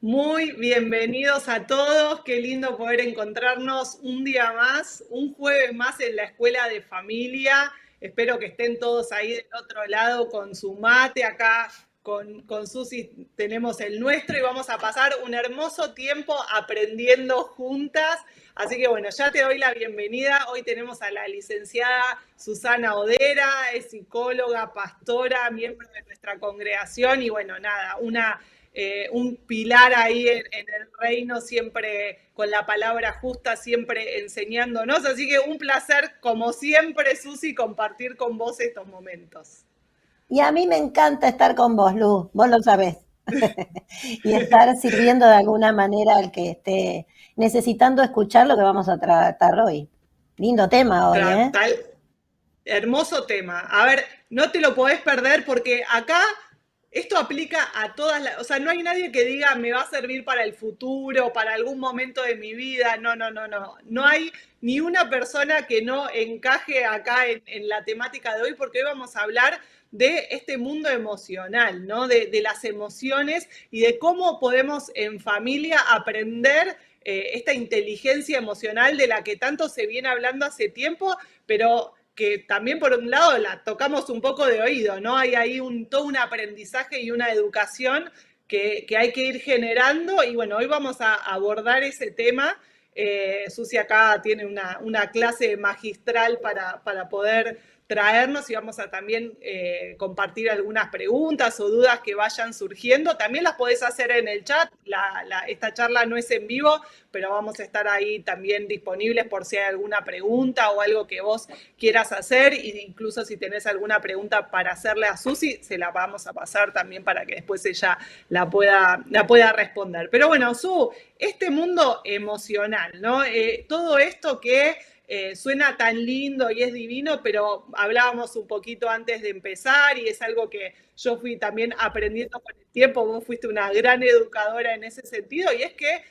Muy bienvenidos a todos, qué lindo poder encontrarnos un día más, un jueves más en la escuela de familia. Espero que estén todos ahí del otro lado con su mate. Acá con Susi tenemos el nuestro y vamos a pasar un hermoso tiempo aprendiendo juntas. Así que bueno, ya te doy la bienvenida. Hoy tenemos a la licenciada Susana Odera, es psicóloga, pastora, miembro de nuestra congregación y bueno, nada, un pilar ahí en el reino, siempre con la palabra justa, siempre enseñándonos. Así que un placer, como siempre, Susi, compartir con vos estos momentos. Y a mí me encanta estar con vos, Lu, vos lo sabés. Y estar sirviendo de alguna manera al que esté necesitando escuchar lo que vamos a tratar hoy. Lindo tema hoy, ¿eh? Tal, hermoso tema. A ver, no te lo podés perder porque acá esto aplica a todas las, o sea, no hay nadie que diga me va a servir para el futuro, para algún momento de mi vida. No, no, no, no. No hay ni una persona que no encaje acá en la temática de hoy porque hoy vamos a hablar de este mundo emocional, ¿no? De las emociones y de cómo podemos en familia aprender esta inteligencia emocional de la que tanto se viene hablando hace tiempo, pero que también por un lado la tocamos un poco de oído, ¿no? Hay ahí todo un aprendizaje y una educación que hay que ir generando y bueno, hoy vamos a abordar ese tema. Susi acá tiene una clase magistral para poder traernos y vamos a también compartir algunas preguntas o dudas que vayan surgiendo. También las podés hacer en el chat. Esta charla no es en vivo, pero vamos a estar ahí también disponibles por si hay alguna pregunta o algo que vos quieras hacer. E incluso si tenés alguna pregunta para hacerle a Susi, se la vamos a pasar también para que después ella la pueda responder. Pero bueno, Su, este mundo emocional, ¿no? Todo esto que suena tan lindo y es divino, pero hablábamos un poquito antes de empezar y es algo que yo fui también aprendiendo con el tiempo. Vos fuiste una gran educadora en ese sentido y es que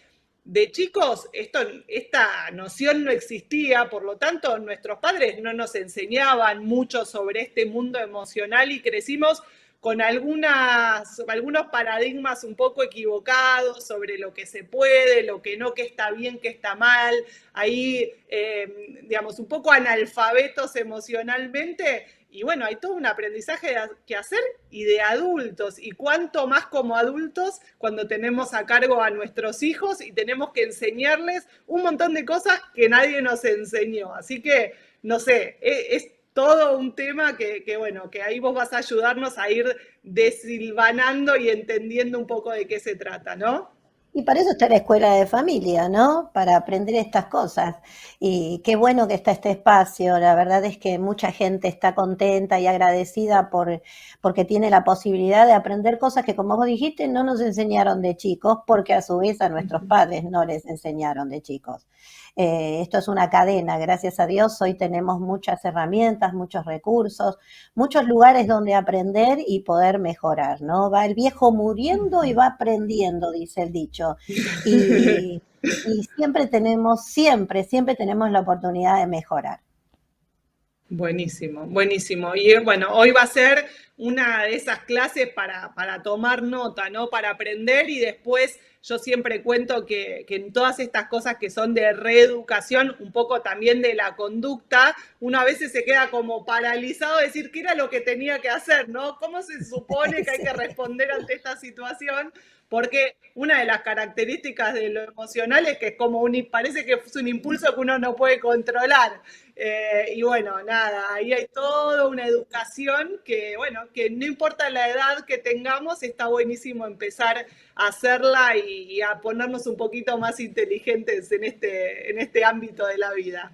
de chicos esta noción no existía, por lo tanto nuestros padres no nos enseñaban mucho sobre este mundo emocional y crecimos con algunos paradigmas un poco equivocados sobre lo que se puede, lo que no, que está bien, que está mal, ahí, digamos, un poco analfabetos emocionalmente. Y bueno, hay todo un aprendizaje que hacer y de adultos. Y cuánto más como adultos cuando tenemos a cargo a nuestros hijos y tenemos que enseñarles un montón de cosas que nadie nos enseñó. Así que, no sé, es todo un tema bueno, que ahí vos vas a ayudarnos a ir desilvanando y entendiendo un poco de qué se trata, ¿no? Y para eso está la escuela de familia, ¿no? Para aprender estas cosas. Y qué bueno que está este espacio. La verdad es que mucha gente está contenta y agradecida porque tiene la posibilidad de aprender cosas que, como vos dijiste, no nos enseñaron de chicos, porque a su vez a nuestros padres no les enseñaron de chicos. Esto es una cadena, gracias a Dios. Hoy tenemos muchas herramientas, muchos recursos, muchos lugares donde aprender y poder mejorar, ¿no? Va el viejo muriendo y va aprendiendo, dice el dicho. Y, y siempre tenemos la oportunidad de mejorar. Buenísimo, buenísimo. Y bueno, hoy va a ser una de esas clases para tomar nota, ¿no? Para aprender y después yo siempre cuento que en todas estas cosas que son de reeducación, un poco también de la conducta, uno a veces se queda como paralizado de decir qué era lo que tenía que hacer, ¿no? ¿Cómo se supone que hay que responder ante esta situación? Porque una de las características de lo emocional es que es como parece que es un impulso que uno no puede controlar. Y bueno, nada, ahí hay toda una educación que, bueno, que no importa la edad que tengamos, está buenísimo empezar a hacerla y a ponernos un poquito más inteligentes en este ámbito de la vida.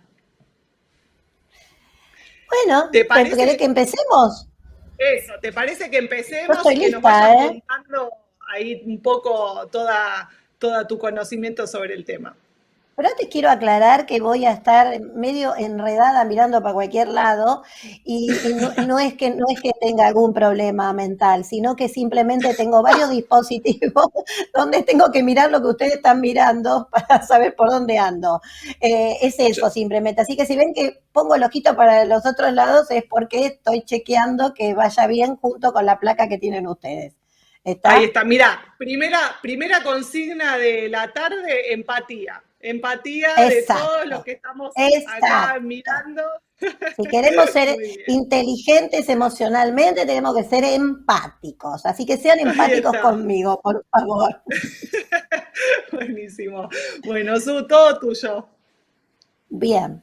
¿Te Bueno, pues ¿querés que parece empecemos? eso? ¿Te parece que Yo empecemos estoy y que nos lista, vayas ¿eh? contando ahí un poco toda tu conocimiento sobre el tema? Pero antes quiero aclarar que voy a estar medio enredada mirando para cualquier lado y no es que tenga algún problema mental, sino que simplemente tengo varios dispositivos donde tengo que mirar lo que ustedes están mirando para saber por dónde ando. Es Yo, eso simplemente. Así que si ven que pongo el ojito para los otros lados es porque estoy chequeando que vaya bien junto con la placa que tienen ustedes. Ahí ¿Está? está, mira, primera consigna de la tarde, empatía. Empatía de todos los Exacto, que estamos acá exacto. mirando. Si queremos ser Muy bien, inteligentes emocionalmente, tenemos que ser empáticos. Así que sean ahí empáticos está. conmigo, por favor. Buenísimo. Bueno, Su, todo tuyo. Bien.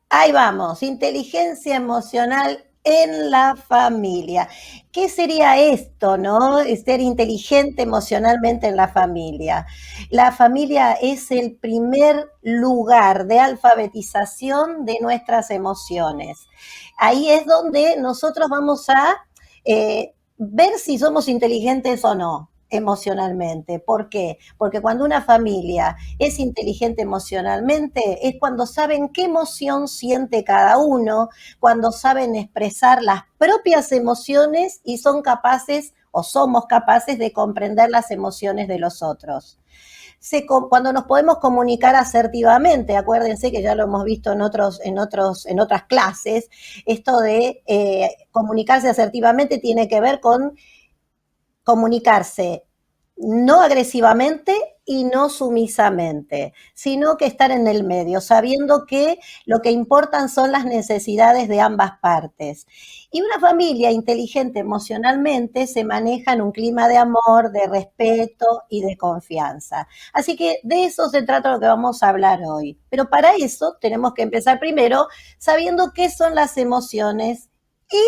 Ahí vamos, inteligencia emocional en la familia. ¿Qué sería esto, no? Ser inteligente emocionalmente en la familia. La familia es el primer lugar de alfabetización de nuestras emociones. Ahí es donde nosotros vamos a ver si somos inteligentes o no emocionalmente. ¿Por qué? Porque cuando una familia es inteligente emocionalmente, es cuando saben qué emoción siente cada uno, cuando saben expresar las propias emociones y son capaces o somos capaces de comprender las emociones de los otros. Cuando nos podemos comunicar asertivamente, acuérdense que ya lo hemos visto en otras clases, esto de comunicarse asertivamente tiene que ver con comunicarse no agresivamente y no sumisamente, sino que estar en el medio, sabiendo que lo que importan son las necesidades de ambas partes. Y una familia inteligente emocionalmente se maneja en un clima de amor, de respeto y de confianza. Así que de eso se trata lo que vamos a hablar hoy. Pero para eso tenemos que empezar primero sabiendo qué son las emociones y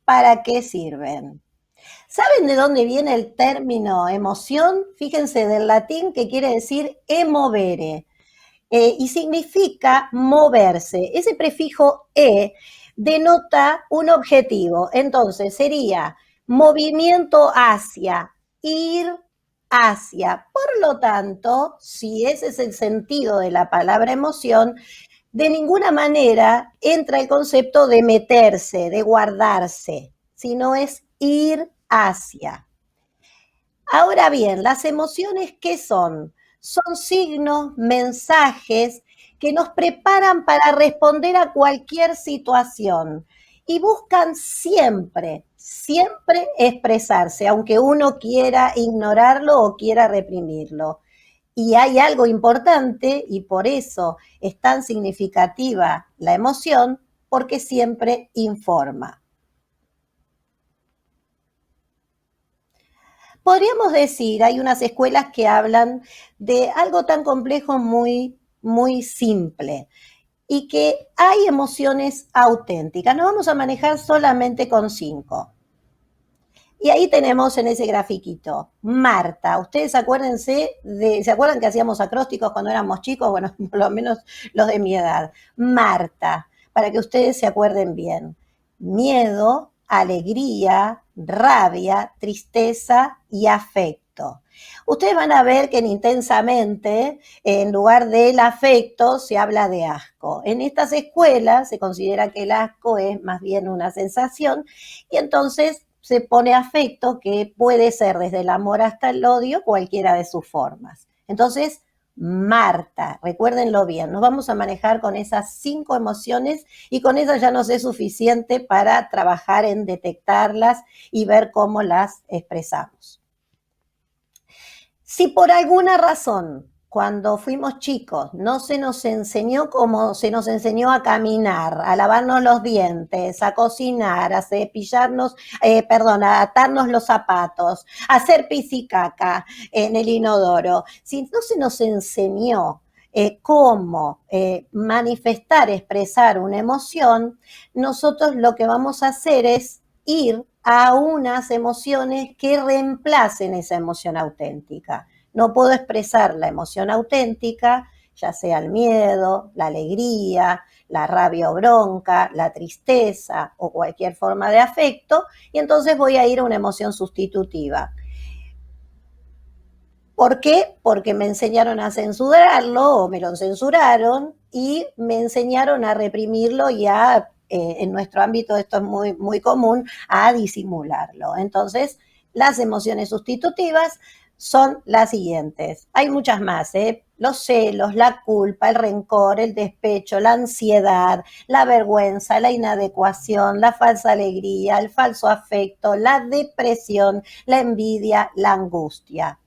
para qué sirven. ¿Saben de dónde viene el término emoción? Fíjense, del latín que quiere decir emovere y significa moverse. Ese prefijo e denota un objetivo. Entonces sería movimiento hacia, ir hacia. Por lo tanto, si ese es el sentido de la palabra emoción, de ninguna manera entra el concepto de meterse, de guardarse, sino es ir hacia. Ahora bien, las emociones, ¿qué son? Son signos, mensajes que nos preparan para responder a cualquier situación y buscan siempre, siempre expresarse, aunque uno quiera ignorarlo o quiera reprimirlo. Y hay algo importante, y por eso es tan significativa la emoción, porque siempre informa. Podríamos decir, hay unas escuelas que hablan de algo tan complejo muy, muy simple y que hay emociones auténticas. Nos vamos a manejar solamente con 5. Y ahí tenemos en ese grafiquito, Marta. Ustedes acuérdense ¿se acuerdan que hacíamos acrósticos cuando éramos chicos? Bueno, por lo menos los de mi edad. Marta, para que ustedes se acuerden bien. Miedo, alegría, rabia, tristeza y afecto. Ustedes van a ver que en intensamente, en lugar del afecto, se habla de asco. En estas escuelas se considera que el asco es más bien una sensación y entonces se pone afecto, que puede ser desde el amor hasta el odio, cualquiera de sus formas. Entonces, Marta, recuérdenlo bien, nos vamos a manejar con esas 5 emociones y con eso ya nos es suficiente para trabajar en detectarlas y ver cómo las expresamos. Si por alguna razón, cuando fuimos chicos, no se nos enseñó como se nos enseñó a caminar, a lavarnos los dientes, a cocinar, a cepillarnos, a atarnos los zapatos, a hacer pis y caca en el inodoro, si no se nos enseñó cómo manifestar, expresar una emoción, nosotros lo que vamos a hacer es ir a unas emociones que reemplacen esa emoción auténtica. No puedo expresar la emoción auténtica, ya sea el miedo, la alegría, la rabia o bronca, la tristeza o cualquier forma de afecto, y entonces voy a ir a una emoción sustitutiva. ¿Por qué? Porque me enseñaron a censurarlo o me lo censuraron y me enseñaron a reprimirlo y en nuestro ámbito esto es muy, muy común, a disimularlo. Entonces, las emociones sustitutivas son las siguientes. Hay muchas más, ¿eh? Los celos, la culpa, el rencor, el despecho, la ansiedad, la vergüenza, la inadecuación, la falsa alegría, el falso afecto, la depresión, la envidia, la angustia.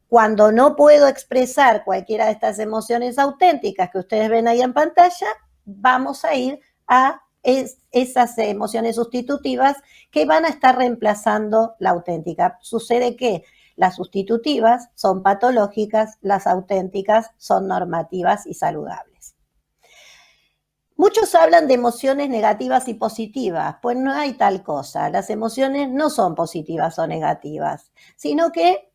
Cuando no puedo expresar cualquiera de estas emociones auténticas que ustedes ven ahí en pantalla, vamos a ir a esas emociones sustitutivas que van a estar reemplazando la auténtica. Sucede que las sustitutivas son patológicas, las auténticas son normativas y saludables. Muchos hablan de emociones negativas y positivas, pues no hay tal cosa. Las emociones no son positivas o negativas, sino que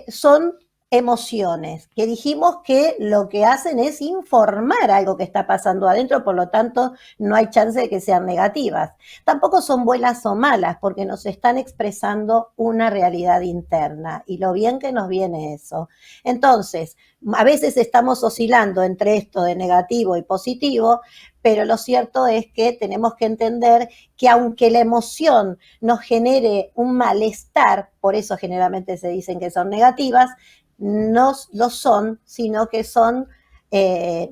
son emociones, que dijimos que lo que hacen es informar algo que está pasando adentro, por lo tanto no hay chance de que sean negativas. Tampoco son buenas o malas, porque nos están expresando una realidad interna y lo bien que nos viene eso. Entonces, a veces estamos oscilando entre esto de negativo y positivo, pero lo cierto es que tenemos que entender que aunque la emoción nos genere un malestar, por eso generalmente se dicen que son negativas, no lo son, sino que son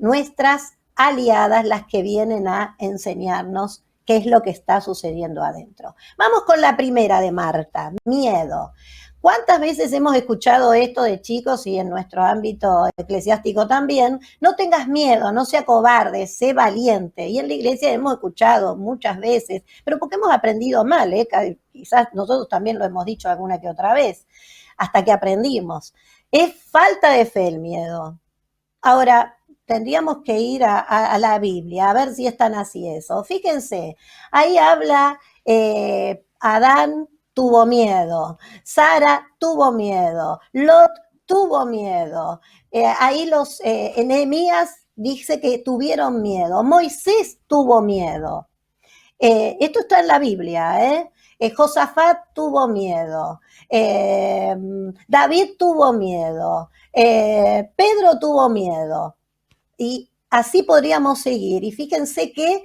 nuestras aliadas las que vienen a enseñarnos qué es lo que está sucediendo adentro. Vamos con la primera de Marta, miedo. ¿Cuántas veces hemos escuchado esto de chicos y en nuestro ámbito eclesiástico también? No tengas miedo, no sea cobarde, sé valiente. Y en la iglesia hemos escuchado muchas veces, pero porque hemos aprendido mal, ¿eh? Quizás nosotros también lo hemos dicho alguna que otra vez, hasta que aprendimos. Es falta de fe el miedo. Ahora, tendríamos que ir a la Biblia, a ver si es tan así eso. Fíjense, ahí habla Adán tuvo miedo, Sara tuvo miedo, Lot tuvo miedo. Ahí Nehemías dice que tuvieron miedo, Moisés tuvo miedo. Esto está en la Biblia, ¿eh? Josafat tuvo miedo, David tuvo miedo, Pedro tuvo miedo. Y así podríamos seguir. Y fíjense que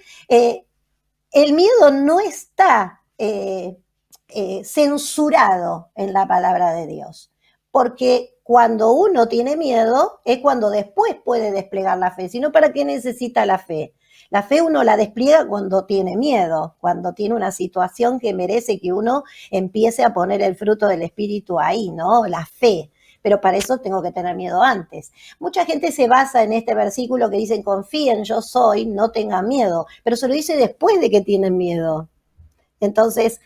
el miedo no está censurado en la palabra de Dios, porque cuando uno tiene miedo es cuando después puede desplegar la fe, sino ¿para qué necesita la fe? La fe uno la despliega cuando tiene miedo, cuando tiene una situación que merece que uno empiece a poner el fruto del Espíritu ahí, ¿no? La fe. Pero para eso tengo que tener miedo antes. Mucha gente se basa en este versículo que dicen confíen, yo soy, no tengan miedo, pero se lo dice después de que tienen miedo. Entonces,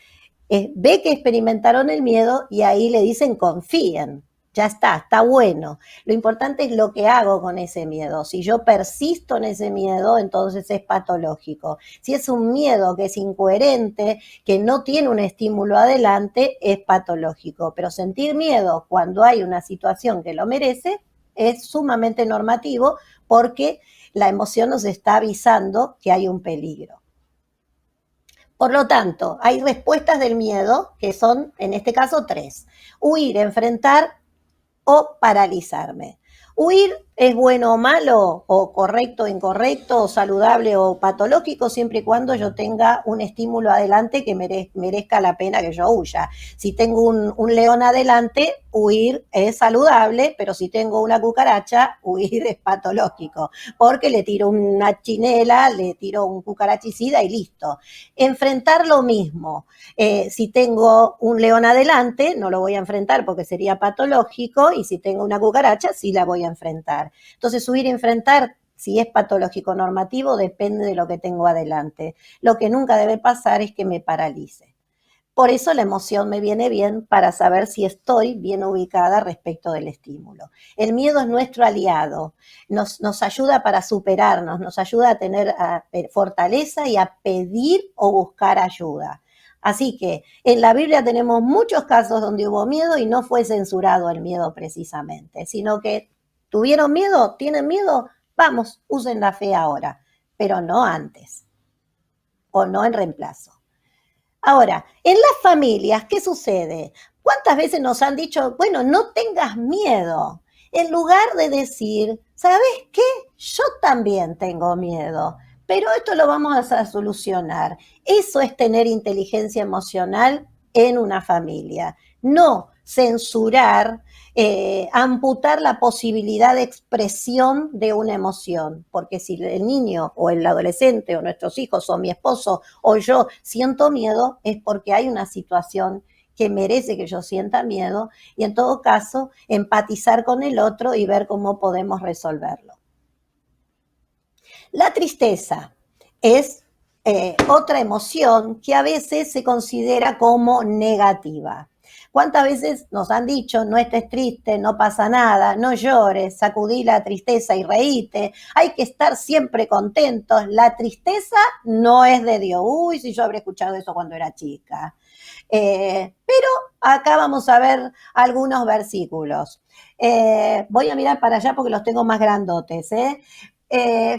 ve que experimentaron el miedo y ahí le dicen confíen. Ya está bueno. Lo importante es lo que hago con ese miedo. Si yo persisto en ese miedo, entonces es patológico. Si es un miedo que es incoherente, que no tiene un estímulo adelante, es patológico. Pero sentir miedo cuando hay una situación que lo merece es sumamente normativo porque la emoción nos está avisando que hay un peligro. Por lo tanto, hay respuestas del miedo que son, en este caso, 3. Huir, enfrentar o paralizarme. Huir es bueno o malo, o correcto o incorrecto, o saludable o patológico, siempre y cuando yo tenga un estímulo adelante que merezca la pena que yo huya. Si tengo un león adelante, huir es saludable, pero si tengo una cucaracha, huir es patológico, porque le tiro una chinela, le tiro un cucarachicida y listo. Enfrentar lo mismo. Si tengo un león adelante, no lo voy a enfrentar porque sería patológico, y si tengo una cucaracha, sí la voy a enfrentar. Entonces, huir y enfrentar, si es patológico normativo, depende de lo que tengo adelante. Lo que nunca debe pasar es que me paralice. Por eso la emoción me viene bien para saber si estoy bien ubicada respecto del estímulo. El miedo es nuestro aliado, nos ayuda para superarnos, nos ayuda a tener fortaleza y a pedir o buscar ayuda. Así que en la Biblia tenemos muchos casos donde hubo miedo y no fue censurado el miedo precisamente, sino que tuvieron miedo, tienen miedo, vamos, usen la fe ahora, pero no antes o no en reemplazo. Ahora, en las familias, ¿qué sucede? ¿Cuántas veces nos han dicho, bueno, no tengas miedo? En lugar de decir, ¿sabes qué? Yo también tengo miedo, pero esto lo vamos a solucionar. Eso es tener inteligencia emocional en una familia. No censurar, amputar la posibilidad de expresión de una emoción, porque si el niño o el adolescente o nuestros hijos o mi esposo o yo siento miedo, es porque hay una situación que merece que yo sienta miedo y en todo caso empatizar con el otro y ver cómo podemos resolverlo. La tristeza es otra emoción que a veces se considera como negativa. ¿Cuántas veces nos han dicho, no estés triste, no pasa nada, no llores, sacudí la tristeza y reíte, hay que estar siempre contentos, la tristeza no es de Dios? Uy, si yo habré escuchado eso cuando era chica. Pero acá vamos a ver algunos versículos. Voy a mirar para allá porque los tengo más grandotes.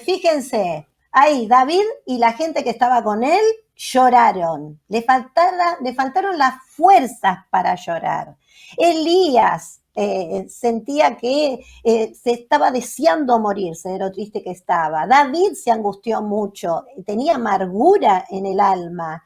Fíjense, ahí David y la gente que estaba con él lloraron, le faltaron las fuerzas para llorar. Elías sentía que se estaba deseando morirse de lo triste que estaba. David se angustió mucho, tenía amargura en el alma.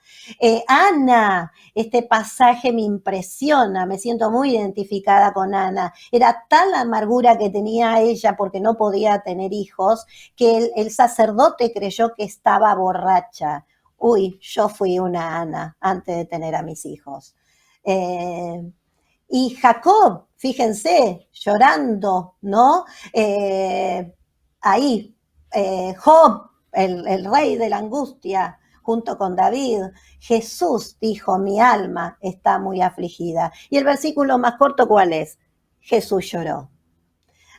Ana, este pasaje me impresiona, me siento muy identificada con Ana. Era tal la amargura que tenía ella porque no podía tener hijos, que el sacerdote creyó que estaba borracha. Uy, yo fui una Ana antes de tener a mis hijos. Y Jacob, fíjense, llorando, ¿no? Ahí, Job, el rey de la angustia, junto con David. Jesús dijo, mi alma está muy afligida. Y el versículo más corto, ¿cuál es? Jesús lloró.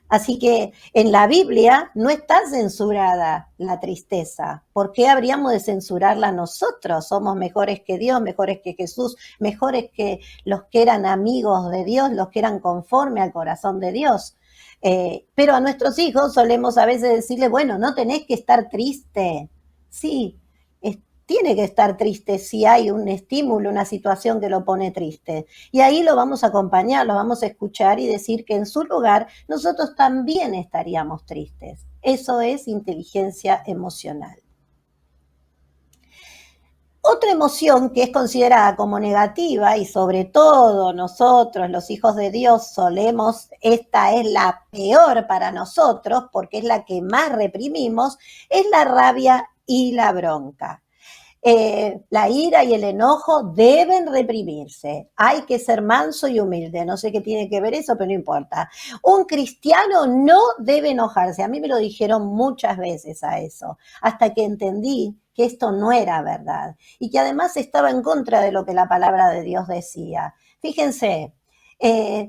Así que en la Biblia no está censurada la tristeza. ¿Por qué habríamos de censurarla nosotros? Somos mejores que Dios, mejores que Jesús, mejores que los que eran amigos de Dios, los que eran conforme al corazón de Dios. Pero a nuestros hijos solemos a veces decirle, bueno, no tenés que estar triste. Sí, tiene que estar triste si hay un estímulo, una situación que lo pone triste. Y ahí lo vamos a acompañar, lo vamos a escuchar y decir que en su lugar nosotros también estaríamos tristes. Eso es inteligencia emocional. Otra emoción que es considerada como negativa y sobre todo nosotros, los hijos de Dios, esta es la peor para nosotros porque es la que más reprimimos, es la rabia y la bronca. La ira y el enojo deben reprimirse. Hay que ser manso y humilde. No sé qué tiene que ver eso, pero no importa. Un cristiano no debe enojarse. A mí me lo dijeron muchas veces a eso, hasta que entendí que esto no era verdad y que además estaba en contra de lo que la palabra de Dios decía. Fíjense,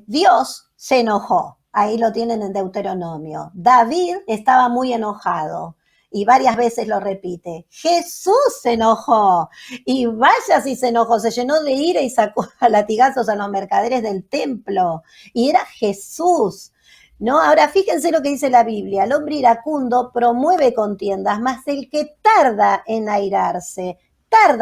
Dios se enojó. Ahí lo tienen en Deuteronomio. David estaba muy enojado. Y varias veces lo repite, Jesús se enojó, y vaya si se enojó, se llenó de ira y sacó a latigazos a los mercaderes del templo, y era Jesús, ¿no? Ahora fíjense lo que dice la Biblia, el hombre iracundo promueve contiendas, mas el que tarda en airarse,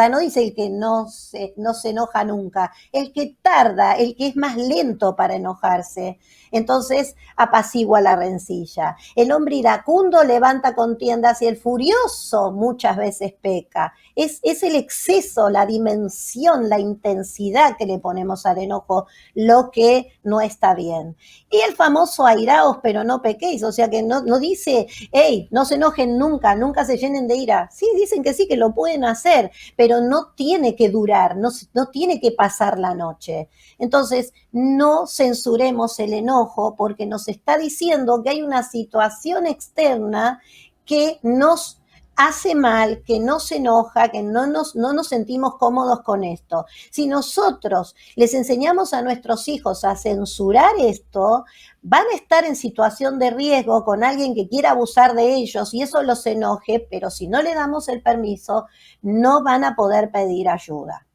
no dice el que no se enoja nunca, el que tarda, el que es más lento para enojarse, entonces apacigua la rencilla. El hombre iracundo levanta contiendas y el furioso muchas veces peca. Es el exceso, la dimensión, la intensidad que le ponemos al enojo lo que no está bien. Y el famoso airaos, pero no pequéis, o sea que no dice, hey, no se enojen nunca, nunca se llenen de ira. Sí, dicen que sí, que lo pueden hacer, pero no tiene que durar, no tiene que pasar la noche. Entonces, no censuremos el enojo porque nos está diciendo que hay una situación externa que nos hace mal, que nos enoja, que no nos sentimos cómodos con esto. Si nosotros les enseñamos a nuestros hijos a censurar esto, van a estar en situación de riesgo con alguien que quiera abusar de ellos y eso los enoje, pero si no le damos el permiso, no van a poder pedir ayuda.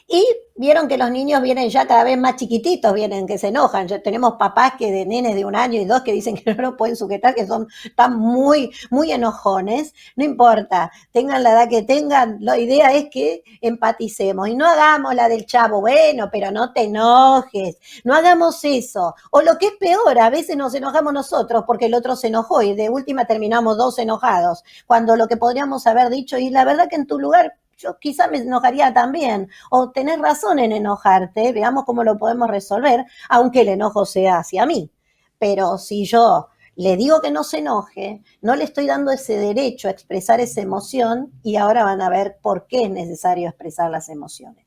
Y vieron que los niños vienen ya cada vez más chiquititos, vienen que se enojan. Ya tenemos papás que de nenes de 1 año y 2 que dicen que no lo pueden sujetar, que están muy, muy enojones. No importa, tengan la edad que tengan, la idea es que empaticemos y no hagamos la del chavo, bueno, pero no te enojes, no hagamos eso. O lo que es peor, a veces nos enojamos nosotros porque el otro se enojó y de última terminamos 2 enojados, cuando lo que podríamos haber dicho, y la verdad que en tu lugar yo quizá me enojaría también, o tenés razón en enojarte, veamos cómo lo podemos resolver, aunque el enojo sea hacia mí. Pero si yo le digo que no se enoje, no le estoy dando ese derecho a expresar esa emoción y ahora van a ver por qué es necesario expresar las emociones.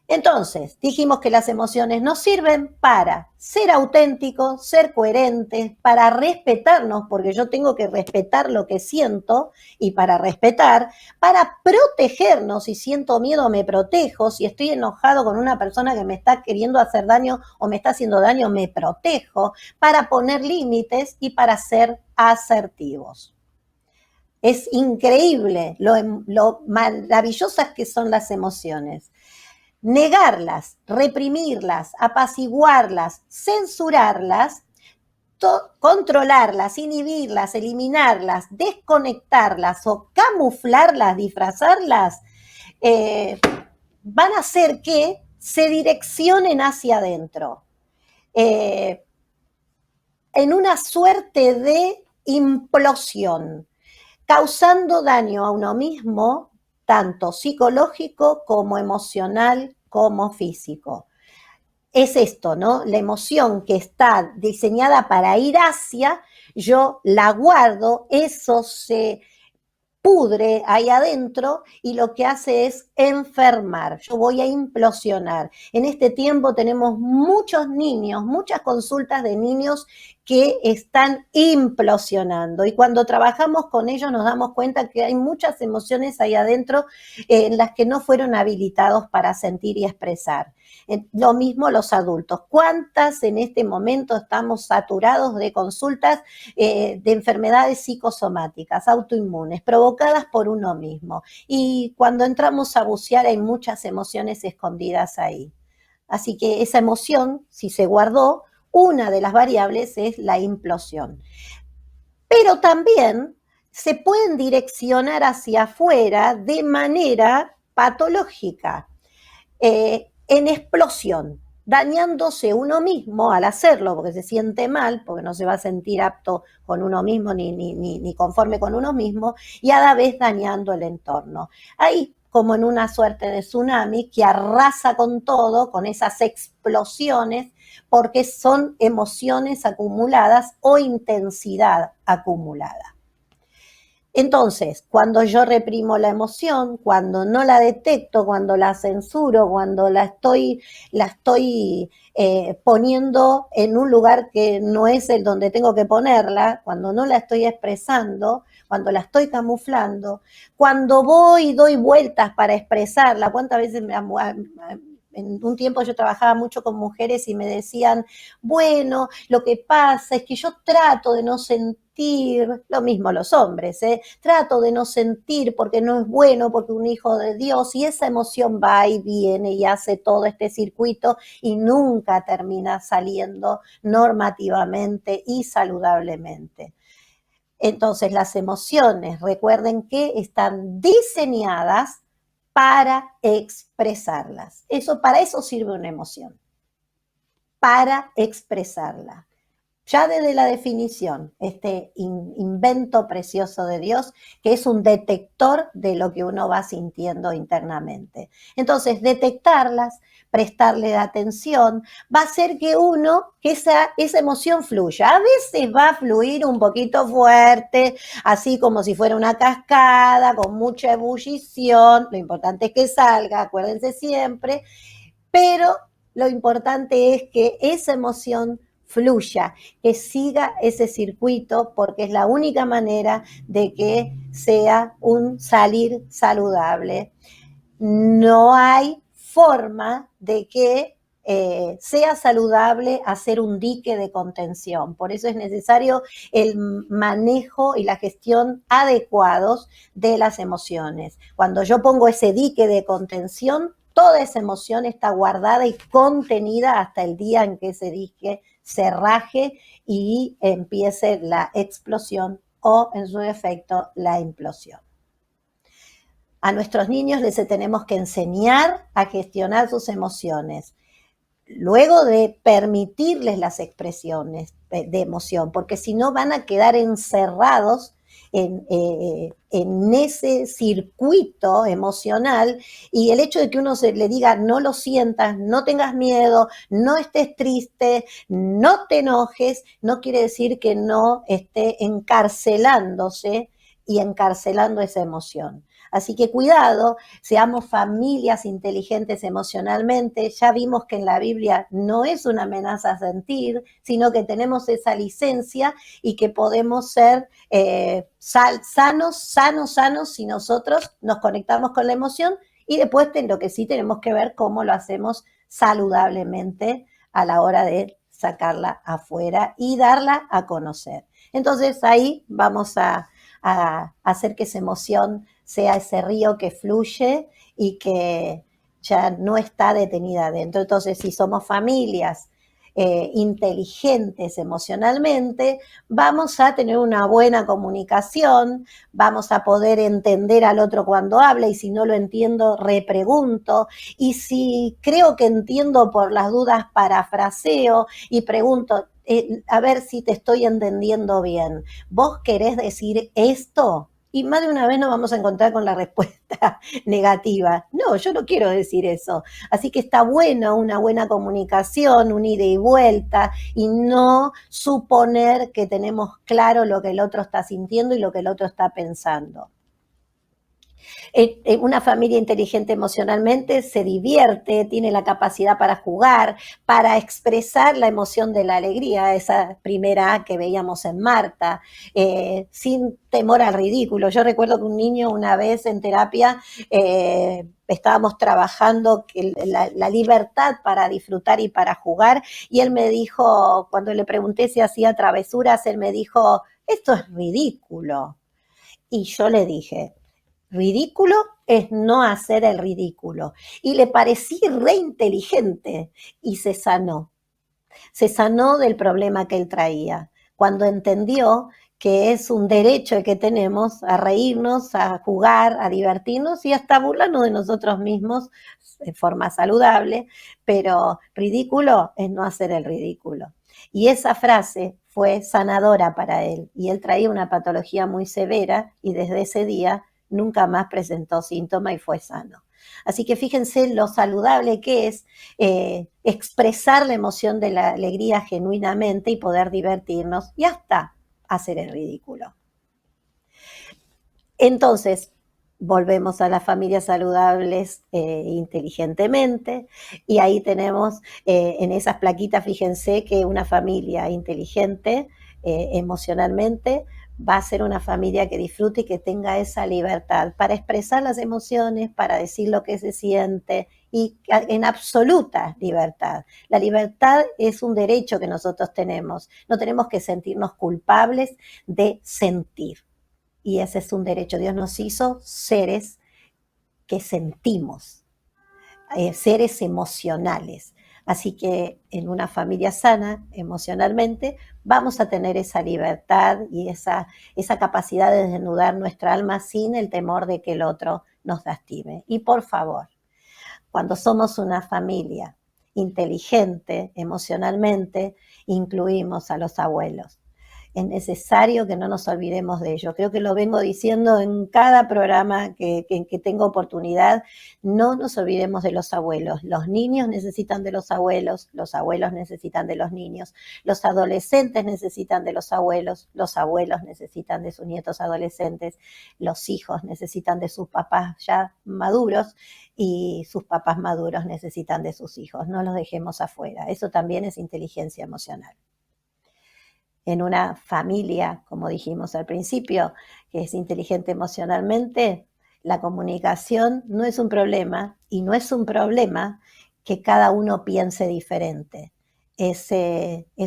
Entonces, dijimos que las emociones nos sirven para ser auténticos, ser coherentes, para respetarnos, porque yo tengo que respetar lo que siento, y para respetar, para protegernos. Si siento miedo, me protejo. Si estoy enojado con una persona que me está queriendo hacer daño o me está haciendo daño, me protejo, para poner límites y para ser asertivos. Es increíble lo maravillosas que son las emociones. Negarlas, reprimirlas, apaciguarlas, censurarlas, controlarlas, inhibirlas, eliminarlas, desconectarlas o camuflarlas, disfrazarlas, van a hacer que se direccionen hacia adentro, en una suerte de implosión, causando daño a uno mismo, tanto psicológico como emocional como físico. Es esto, ¿no? La emoción que está diseñada para ir hacia, yo la guardo, eso se pudre ahí adentro y lo que hace es enfermar. Yo voy a implosionar. En este tiempo tenemos muchos niños, muchas consultas de niños que están implosionando, y cuando trabajamos con ellos nos damos cuenta que hay muchas emociones ahí adentro en las que no fueron habilitados para sentir y expresar. Lo mismo los adultos. ¿Cuántas en este momento estamos saturados de consultas de enfermedades psicosomáticas, autoinmunes, provocadas por uno mismo? Y cuando entramos a bucear hay muchas emociones escondidas ahí. Así que esa emoción, si se guardó, una de las variables es la implosión. Pero también se pueden direccionar hacia afuera de manera patológica, en explosión, dañándose uno mismo al hacerlo, porque se siente mal, porque no se va a sentir apto con uno mismo ni conforme con uno mismo, y a la vez dañando el entorno. Ahí, como en una suerte de tsunami que arrasa con todo, con esas explosiones, porque son emociones acumuladas o intensidad acumulada. Entonces, cuando yo reprimo la emoción, cuando no la detecto, cuando la censuro, cuando la estoy poniendo en un lugar que no es el donde tengo que ponerla, cuando no la estoy expresando, cuando la estoy camuflando, cuando voy y doy vueltas para expresarla, ¿cuántas veces en un tiempo yo trabajaba mucho con mujeres y me decían, bueno, lo que pasa es que yo trato de no sentir, lo mismo los hombres, trato de no sentir porque no es bueno, porque un hijo de Dios, y esa emoción va y viene y hace todo este circuito y nunca termina saliendo normativamente y saludablemente. Entonces las emociones, recuerden que están diseñadas para expresarlas. Para eso sirve una emoción, para expresarla. Ya desde la definición, este invento precioso de Dios, que es un detector de lo que uno va sintiendo internamente. Entonces, detectarlas, prestarle atención, va a hacer que esa emoción fluya. A veces va a fluir un poquito fuerte, así como si fuera una cascada, con mucha ebullición. Lo importante es que salga, acuérdense siempre, pero lo importante es que esa emoción fluya, que siga ese circuito, porque es la única manera de que sea un salir saludable. No hay forma de que sea saludable hacer un dique de contención. Por eso es necesario el manejo y la gestión adecuados de las emociones. Cuando yo pongo ese dique de contención, toda esa emoción está guardada y contenida hasta el día en que ese dique se raje y empiece la explosión o, en su defecto, la implosión. A nuestros niños les tenemos que enseñar a gestionar sus emociones, luego de permitirles las expresiones de emoción, porque si no van a quedar encerrados en ese circuito emocional, y el hecho de que uno se le diga no lo sientas, no tengas miedo, no estés triste, no te enojes, no quiere decir que no esté encarcelándose y encarcelando esa emoción. Así que cuidado, seamos familias inteligentes emocionalmente. Ya vimos que en la Biblia no es una amenaza a sentir, sino que tenemos esa licencia y que podemos ser sanos si nosotros nos conectamos con la emoción, y después lo que sí tenemos que ver cómo lo hacemos saludablemente a la hora de sacarla afuera y darla a conocer. Entonces ahí vamos a hacer que esa emoción sea ese río que fluye y que ya no está detenida adentro. Entonces, si somos familias inteligentes emocionalmente, vamos a tener una buena comunicación, vamos a poder entender al otro cuando habla, y si no lo entiendo, repregunto, y si creo que entiendo por las dudas, parafraseo y pregunto, a ver si te estoy entendiendo bien. ¿Vos querés decir esto? Y más de una vez nos vamos a encontrar con la respuesta negativa. No, yo no quiero decir eso. Así que está bueno una buena comunicación, un ida y vuelta, y no suponer que tenemos claro lo que el otro está sintiendo y lo que el otro está pensando. Una familia inteligente emocionalmente se divierte, tiene la capacidad para jugar, para expresar la emoción de la alegría, esa primera A que veíamos en Marta, sin temor al ridículo. Yo recuerdo que un niño una vez en terapia estábamos trabajando la libertad para disfrutar y para jugar, y él me dijo, cuando le pregunté si hacía travesuras, él me dijo, esto es ridículo. Y yo le dije, ridículo es no hacer el ridículo. Y le parecí re inteligente y se sanó. Se sanó del problema que él traía, cuando entendió que es un derecho que tenemos a reírnos, a jugar, a divertirnos y hasta burlarnos de nosotros mismos de forma saludable, pero ridículo es no hacer el ridículo. Y esa frase fue sanadora para él, y él traía una patología muy severa y desde ese día nunca más presentó síntomas y fue sano. Así que fíjense lo saludable que es expresar la emoción de la alegría genuinamente y poder divertirnos y hasta hacer el ridículo. Entonces, volvemos a las familias saludables inteligentemente, y ahí tenemos en esas plaquitas, fíjense que una familia inteligente emocionalmente va a ser una familia que disfrute y que tenga esa libertad para expresar las emociones, para decir lo que se siente, y en absoluta libertad. La libertad es un derecho que nosotros tenemos. No tenemos que sentirnos culpables de sentir. Y ese es un derecho. Dios nos hizo seres que sentimos, seres emocionales. Así que en una familia sana emocionalmente vamos a tener esa libertad y esa capacidad de desnudar nuestra alma sin el temor de que el otro nos lastime. Y por favor, cuando somos una familia inteligente emocionalmente, incluimos a los abuelos. Es necesario que no nos olvidemos de ello. Creo que lo vengo diciendo en cada programa que tengo oportunidad. No nos olvidemos de los abuelos. Los niños necesitan de los abuelos necesitan de los niños, los adolescentes necesitan de los abuelos necesitan de sus nietos adolescentes, los hijos necesitan de sus papás ya maduros, y sus papás maduros necesitan de sus hijos. No los dejemos afuera. Eso también es inteligencia emocional. En una familia, como dijimos al principio, que es inteligente emocionalmente, la comunicación no es un problema, y no es un problema que cada uno piense diferente. Es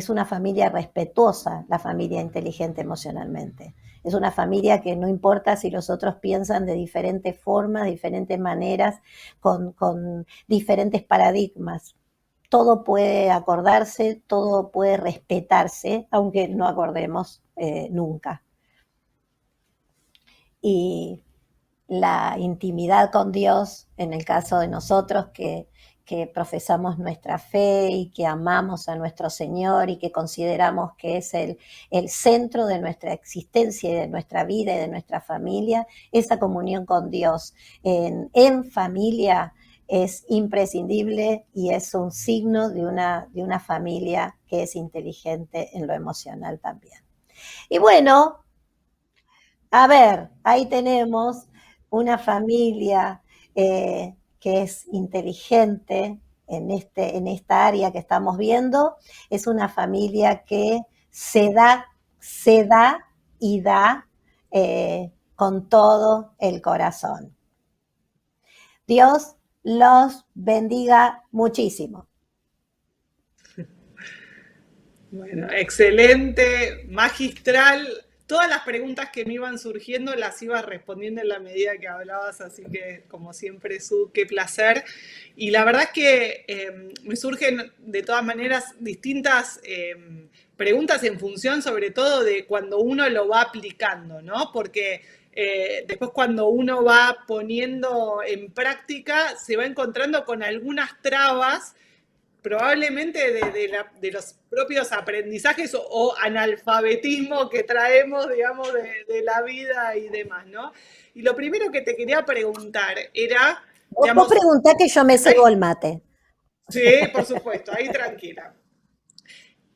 una familia respetuosa, la familia inteligente emocionalmente. Es una familia que no importa si los otros piensan de diferentes formas, diferentes maneras, con diferentes paradigmas. Todo puede acordarse, todo puede respetarse, aunque no acordemos nunca. Y la intimidad con Dios, en el caso de nosotros que que profesamos nuestra fe y que amamos a nuestro Señor y que consideramos que es el centro de nuestra existencia y de nuestra vida y de nuestra familia, esa comunión con Dios en familia es imprescindible y es un signo de una familia que es inteligente en lo emocional también. Y bueno, a ver, ahí tenemos una familia que es inteligente en esta área que estamos viendo. Es una familia que se da y da con todo el corazón. Dios los bendiga muchísimo. Bueno, excelente, magistral. Todas las preguntas que me iban surgiendo las ibas respondiendo en la medida que hablabas, así que como siempre, Su, qué placer. Y la verdad es que me surgen de todas maneras distintas preguntas en función sobre todo de cuando uno lo va aplicando, ¿no? Porque después cuando uno va poniendo en práctica se va encontrando con algunas trabas probablemente de los propios aprendizajes o analfabetismo que traemos, digamos, de la vida y demás, ¿no? Y lo primero que te quería preguntar era, Vos digamos, preguntá que yo me cebo ahí, el mate. sí, por supuesto, ahí tranquila.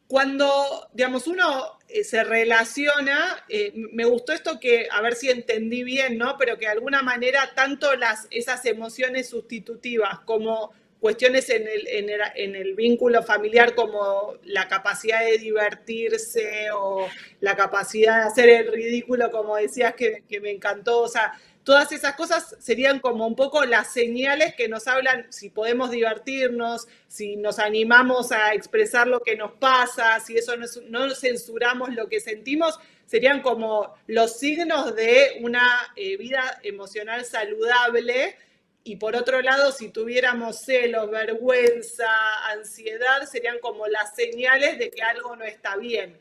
Cuando, digamos, uno se relaciona, me gustó esto que, a ver si entendí bien, ¿no? Pero que de alguna manera tanto esas emociones sustitutivas como cuestiones en el vínculo familiar como la capacidad de divertirse o la capacidad de hacer el ridículo, como decías que me encantó, o sea, todas esas cosas serían como un poco las señales que nos hablan si podemos divertirnos, si nos animamos a expresar lo que nos pasa, si eso no censuramos lo que sentimos, serían como los signos de una vida emocional saludable. Y por otro lado, si tuviéramos celos, vergüenza, ansiedad, serían como las señales de que algo no está bien.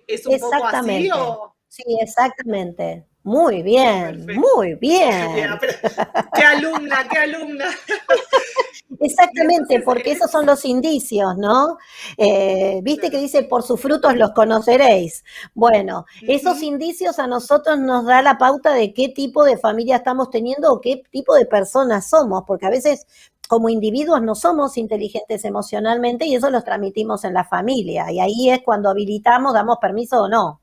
¿Es un poco así Exactamente. o...? Sí, exactamente. Muy bien, Perfecto. muy Bien, bien. pero, qué alumna, qué alumna. Y Exactamente, entonces, porque esos son los indicios, ¿no? Viste que claro. dice, por sus frutos los conoceréis. Bueno, esos Ujú. indicios a nosotros nos da la pauta de qué tipo de familia estamos teniendo o qué tipo de personas somos, porque a veces como individuos no somos inteligentes emocionalmente y eso los transmitimos en la familia. Y ahí es cuando habilitamos, damos permiso o no.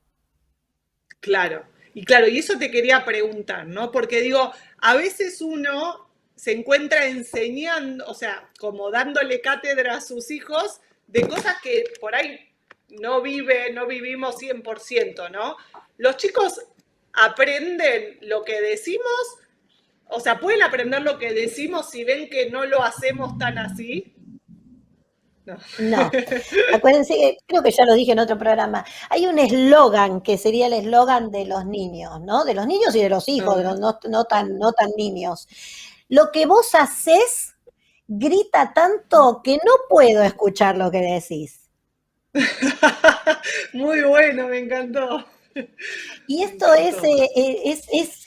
Claro, y claro, y eso te quería preguntar, ¿no? Porque digo, a veces uno se encuentra enseñando, o sea, como dándole cátedra a sus hijos de cosas que por ahí no vivimos 100%, ¿no? Los chicos aprenden lo que decimos, o sea, pueden aprender lo que decimos si ven que no lo hacemos tan así. No. No, acuérdense, creo que ya lo dije en otro programa, hay un eslogan que sería el eslogan de los niños, ¿no? De los niños y de los hijos, de No. los no tan niños. Lo que vos hacés grita tanto que no puedo escuchar lo que decís. Muy bueno, me encantó. Y Me esto encantó.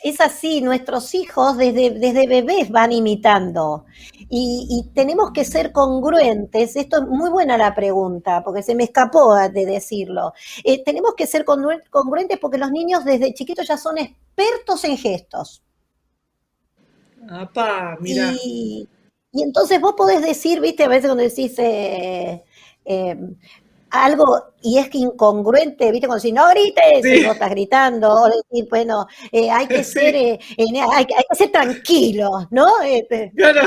es así, nuestros hijos desde bebés van imitando y tenemos que ser congruentes. Esto es muy buena la pregunta, porque se me escapó de decirlo. Tenemos que ser congruentes porque los niños desde chiquitos ya son expertos en gestos. Apá, mira. Y, y entonces vos podés decir, viste, a veces cuando decís eh, algo y es que incongruente, ¿viste? Cuando decís, no grites, y Sí, vos estás gritando, o decir, bueno, sí, hay que ser tranquilos, ¿no? claro,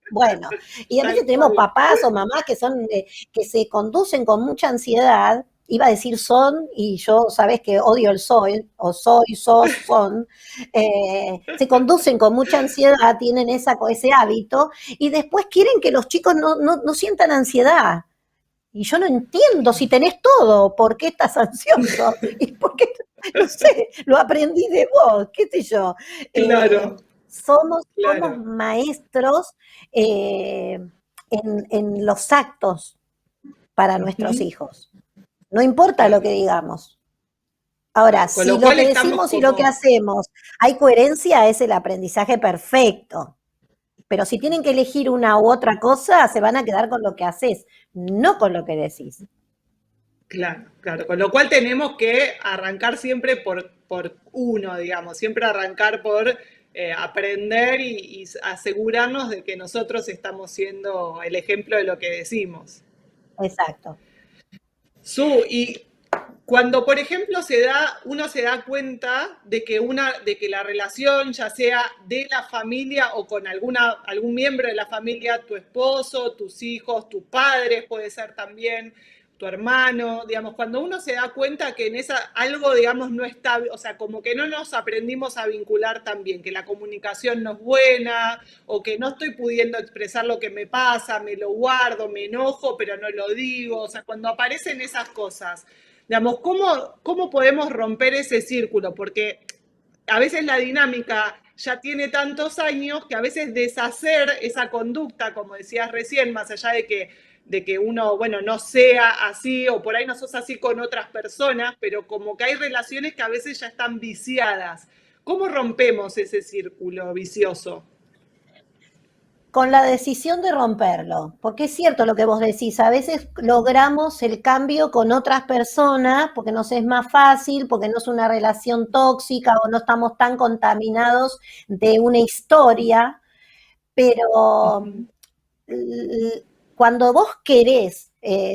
Bueno, y a tal veces tenemos cual. papás o mamás que son, que se conducen con mucha ansiedad, iba a decir son, y yo sabes que odio el soy, o soy, sos, son, se conducen con mucha ansiedad, tienen ese hábito, y después quieren que los chicos no sientan ansiedad. Y yo no entiendo si tenés todo, ¿por qué estás ansioso? ¿Y por qué? No sé, lo aprendí de vos, qué sé yo. Eh, Claro, somos claro. maestros eh, en los actos para nuestros Ujú. hijos. No importa lo que Claro, digamos. Ahora, con si lo lo cual que estamos decimos y lo que como, hacemos hay coherencia, es el aprendizaje perfecto. Pero si tienen que elegir una u otra cosa, se van a quedar con lo que haces, no con lo que decís. Claro, claro. Con lo cual tenemos que arrancar siempre por uno, digamos, siempre arrancar por aprender y asegurarnos de que nosotros estamos siendo el ejemplo de lo que decimos. Exacto. Y cuando, por ejemplo, uno se da cuenta de que la relación, ya sea de la familia o con algún miembro de la familia, tu esposo, tus hijos, tus padres, puede ser también tu hermano, digamos, cuando uno se da cuenta que en esa algo, digamos, no está, o sea, como que no nos aprendimos a vincular tan bien, que la comunicación no es buena, o que no estoy pudiendo expresar lo que me pasa, me lo guardo, me enojo, pero no lo digo, o sea, cuando aparecen esas cosas, digamos, ¿cómo podemos romper ese círculo? Porque a veces la dinámica ya tiene tantos años que a veces deshacer esa conducta, como decías recién, más allá de que uno, bueno, no sea así o por ahí no sos así con otras personas, pero como que hay relaciones que a veces ya están viciadas. ¿Cómo rompemos ese círculo vicioso? Con la decisión de romperlo, porque es cierto lo que vos decís, a veces logramos el cambio con otras personas porque nos es más fácil, porque no es una relación tóxica o no estamos tan contaminados de una historia, pero cuando vos querés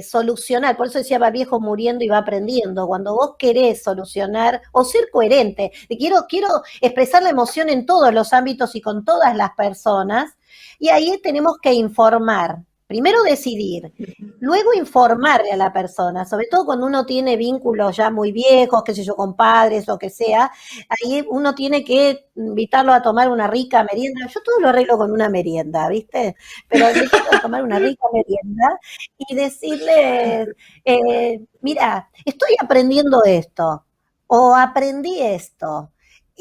solucionar, por eso decía va viejo muriendo y va aprendiendo, cuando vos querés solucionar o ser coherente, quiero expresar la emoción en todos los ámbitos y con todas las personas, y ahí tenemos que informar, primero decidir, luego informarle a la persona, sobre todo cuando uno tiene vínculos ya muy viejos, qué sé yo, con padres o que sea, ahí uno tiene que invitarlo a tomar una rica merienda. Yo todo lo arreglo con una merienda, ¿viste? Pero invitarlo a tomar una rica merienda y decirle, mira, estoy aprendiendo esto o aprendí esto.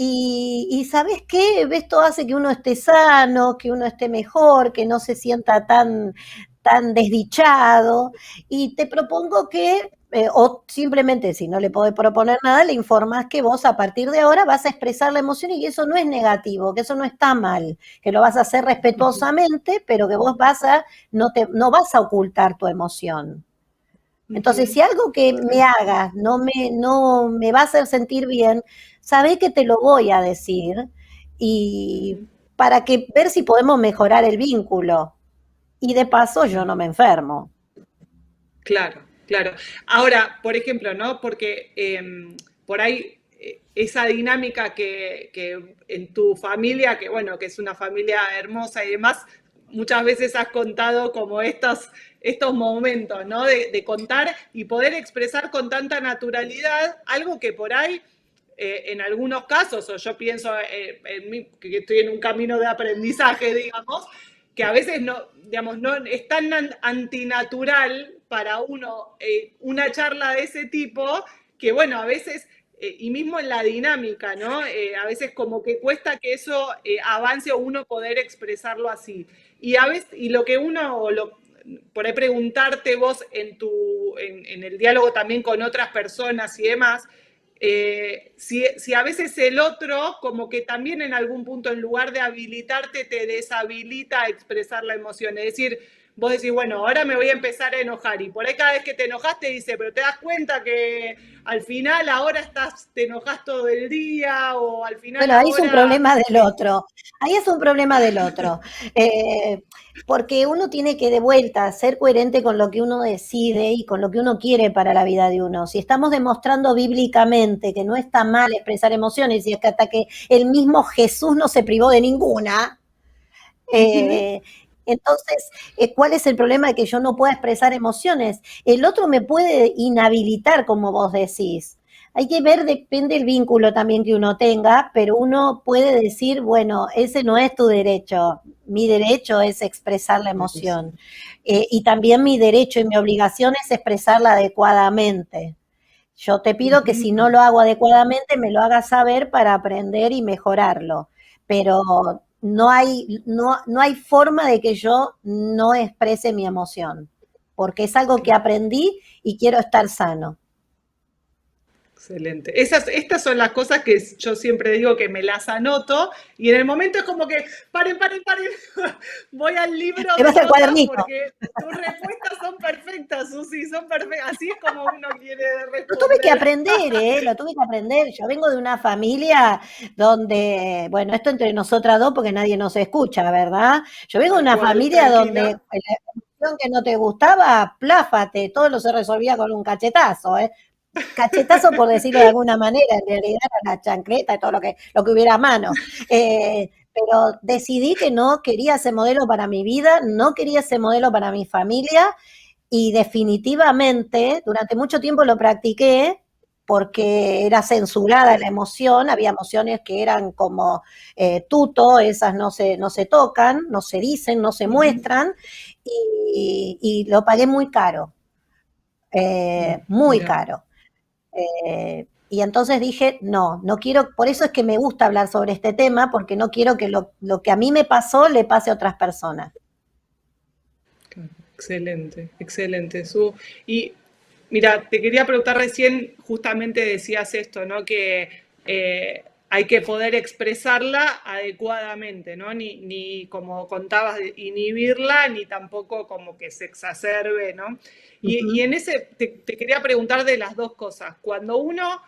Y ¿sabes qué? Esto hace que uno esté sano, que uno esté mejor, que no se sienta tan desdichado. Y te propongo que o simplemente si no le podés proponer nada, le informás que vos a partir de ahora vas a expresar la emoción y que eso no es negativo, que eso no está mal, que lo vas a hacer respetuosamente, pero que vos no vas a ocultar tu emoción. Entonces, si algo que me hagas no me va a hacer sentir bien, sabé que te lo voy a decir y para que ver si podemos mejorar el vínculo. Y de paso yo no me enfermo. Claro, claro. Ahora, por ejemplo, ¿no? Porque por ahí esa dinámica que en tu familia, que bueno, que es una familia hermosa y demás, muchas veces has contado como estos momentos, ¿no? De contar y poder expresar con tanta naturalidad algo que por ahí en algunos casos, o yo pienso en mí, que estoy en un camino de aprendizaje, digamos, que a veces no, digamos, no es tan antinatural para uno una charla de ese tipo que, bueno, a veces, y mismo en la dinámica, ¿no? A veces como que cuesta que eso avance o uno poder expresarlo así. Y a veces, y lo que uno, por ahí preguntarte vos en el diálogo también con otras personas y demás, si a veces el otro, como que también en algún punto, en lugar de habilitarte, te deshabilita a expresar la emoción. Es decir, vos decís, bueno, ahora me voy a empezar a enojar. Y por ahí cada vez que te enojas te dice, pero te das cuenta que al final ahora te enojas todo el día o al final Bueno, ahí es un ahora... problema del otro. Ahí es un problema del otro. Eh, Porque uno tiene que de vuelta ser coherente con lo que uno decide y con lo que uno quiere para la vida de uno. Si estamos demostrando bíblicamente que no está mal expresar emociones y es que hasta que el mismo Jesús no se privó de ninguna, eh, entonces, ¿cuál es el problema de que yo no pueda expresar emociones? El otro me puede inhabilitar, como vos decís. Hay que ver, depende del vínculo también que uno tenga, pero uno puede decir, bueno, ese no es tu derecho, mi derecho es expresar la emoción. Y también mi derecho y mi obligación es expresarla adecuadamente. Yo te pido que si no lo hago adecuadamente, me lo hagas saber para aprender y mejorarlo. Pero no hay forma de que yo no exprese mi emoción, porque es algo que aprendí y quiero estar sano. Excelente. Estas son las cosas que yo siempre digo que me las anoto y en el momento es como que, paren, paren, paren, voy al libro Te de vas al notas cuadernito. porque tus respuestas son perfectas, Susi, son perfectas. Así es como uno quiere Lo tuve que responder. aprender, ¿eh? Lo tuve que aprender. Yo vengo de una familia donde, bueno, esto entre nosotras dos porque nadie nos escucha, ¿verdad? Yo vengo de Tal una cual, familia donde tranquila. la emoción que no te gustaba, pláfate, todo lo se resolvía con un cachetazo, ¿eh? Cachetazo por decirlo de alguna manera, en realidad era la chancleta y todo lo que hubiera a mano. Pero decidí que no quería ese modelo para mi vida, no quería ese modelo para mi familia y definitivamente durante mucho tiempo lo practiqué porque era censurada la emoción, había emociones que eran como tuto, esas no se tocan, no se dicen, no se Ujú. muestran, y lo pagué muy caro, muy Mira, caro. Y entonces dije, no, no quiero, por eso es que me gusta hablar sobre este tema, porque no quiero que lo que a mí me pasó le pase a otras personas. excelente, excelente, Su. Y mira, te quería preguntar recién, justamente decías esto, ¿no? Que hay que poder expresarla adecuadamente, ¿no? Ni como contabas, inhibirla, ni tampoco como que se exacerbe, ¿no? Y Ujú. en ese, te quería preguntar de las dos cosas. Cuando uno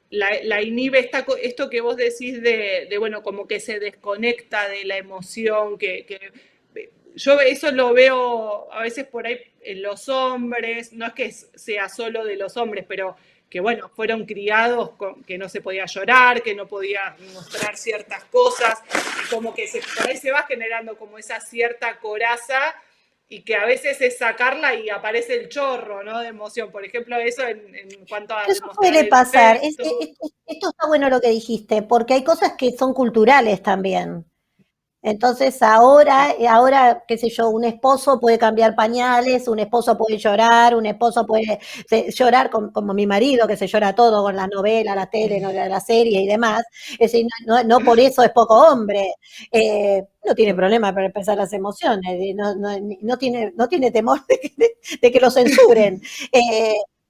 la inhibe, esto que vos decís bueno, como que se desconecta de la emoción, yo eso lo veo a veces por ahí en los hombres, no es que sea solo de los hombres, pero que bueno, fueron criados con que no se podía llorar, que no podía mostrar ciertas cosas, y como que por ahí se va generando como esa cierta coraza y que a veces es sacarla y aparece el chorro, ¿no? De emoción. Por ejemplo, eso en cuanto a Pero eso demostrar suele el pasar. afecto. Esto está bueno lo que dijiste, porque hay cosas que son culturales también. Entonces ahora, qué sé yo, un esposo puede cambiar pañales, un esposo puede llorar, un esposo puede llorar como mi marido, que se llora todo con las novelas, la tele, no, la serie y demás. Es decir, no por eso es poco hombre. No tiene problema para expresar las emociones, no tiene temor de que lo censuren.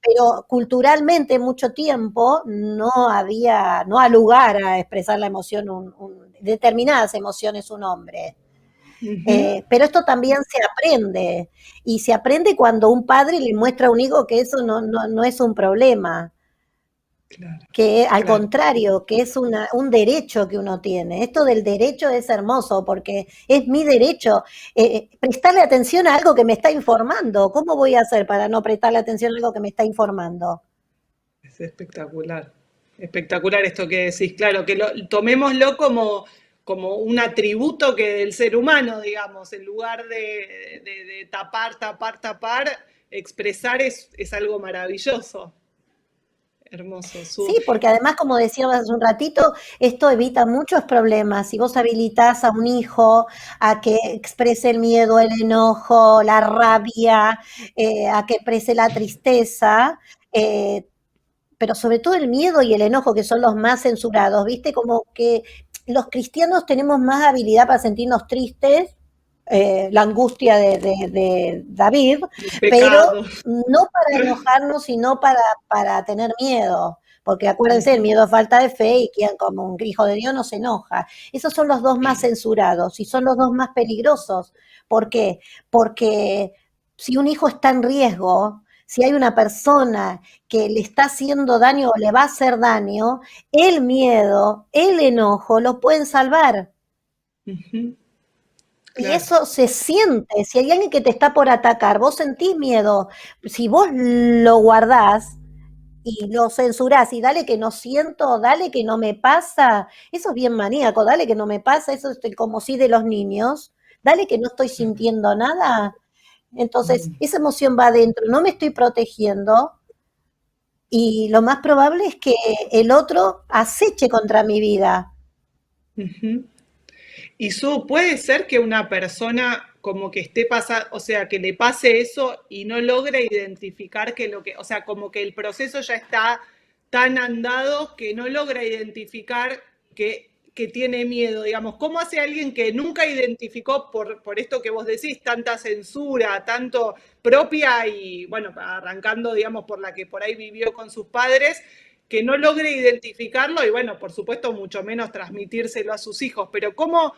Pero culturalmente mucho tiempo no ha lugar a expresar la emoción, determinadas emociones un hombre. Ujú. Pero esto también se aprende, y se aprende cuando un padre le muestra a un hijo que eso no es un problema, Claro, que al claro. contrario, que es un derecho que uno tiene. Esto del derecho es hermoso porque es mi derecho. Prestarle atención a algo que me está informando. ¿Cómo voy a hacer para no prestarle atención a algo que me está informando? Es espectacular. Espectacular esto que decís, claro, que tomémoslo como un atributo que del ser humano, digamos, en lugar de tapar, tapar, tapar, expresar es algo maravilloso. Hermoso, Sí, porque además, como decíamos hace un ratito, esto evita muchos problemas. Si vos habilitás a un hijo a que exprese el miedo, el enojo, la rabia, a que exprese la tristeza, eh, pero sobre todo el miedo y el enojo, que son los más censurados, ¿viste? Como que los cristianos tenemos más habilidad para sentirnos tristes, la angustia de David, el pero pecado. no para enojarnos, sino para tener miedo. Porque acuérdense, el Ujú. miedo es falta de fe y quien como un hijo de Dios no se enoja. Esos son los dos más censurados y son los dos más peligrosos. ¿Por qué? Porque si un hijo está en riesgo, si hay una persona que le está haciendo daño o le va a hacer daño, el miedo, el enojo lo pueden salvar. Ujú. Y Claro. eso se siente. Si hay alguien que te está por atacar, vos sentís miedo. Si vos lo guardás y lo censurás y dale que no siento, dale que no me pasa, eso es bien maníaco, dale que no me pasa, eso es como si de los niños, dale que no estoy sintiendo nada. Entonces, esa emoción va adentro, no me estoy protegiendo, y lo más probable es que el otro aceche contra mi vida. Ujú. Y puede ser que una persona como que esté pasando, o sea, que le pase eso y no logre identificar o sea, como que el proceso ya está tan andado que no logra identificar que tiene miedo? Digamos, ¿cómo hace alguien que nunca identificó, por esto que vos decís, tanta censura, tanto propia y, bueno, arrancando, digamos, por la que por ahí vivió con sus padres, que no logre identificarlo y, bueno, por supuesto, mucho menos transmitírselo a sus hijos? Pero ¿cómo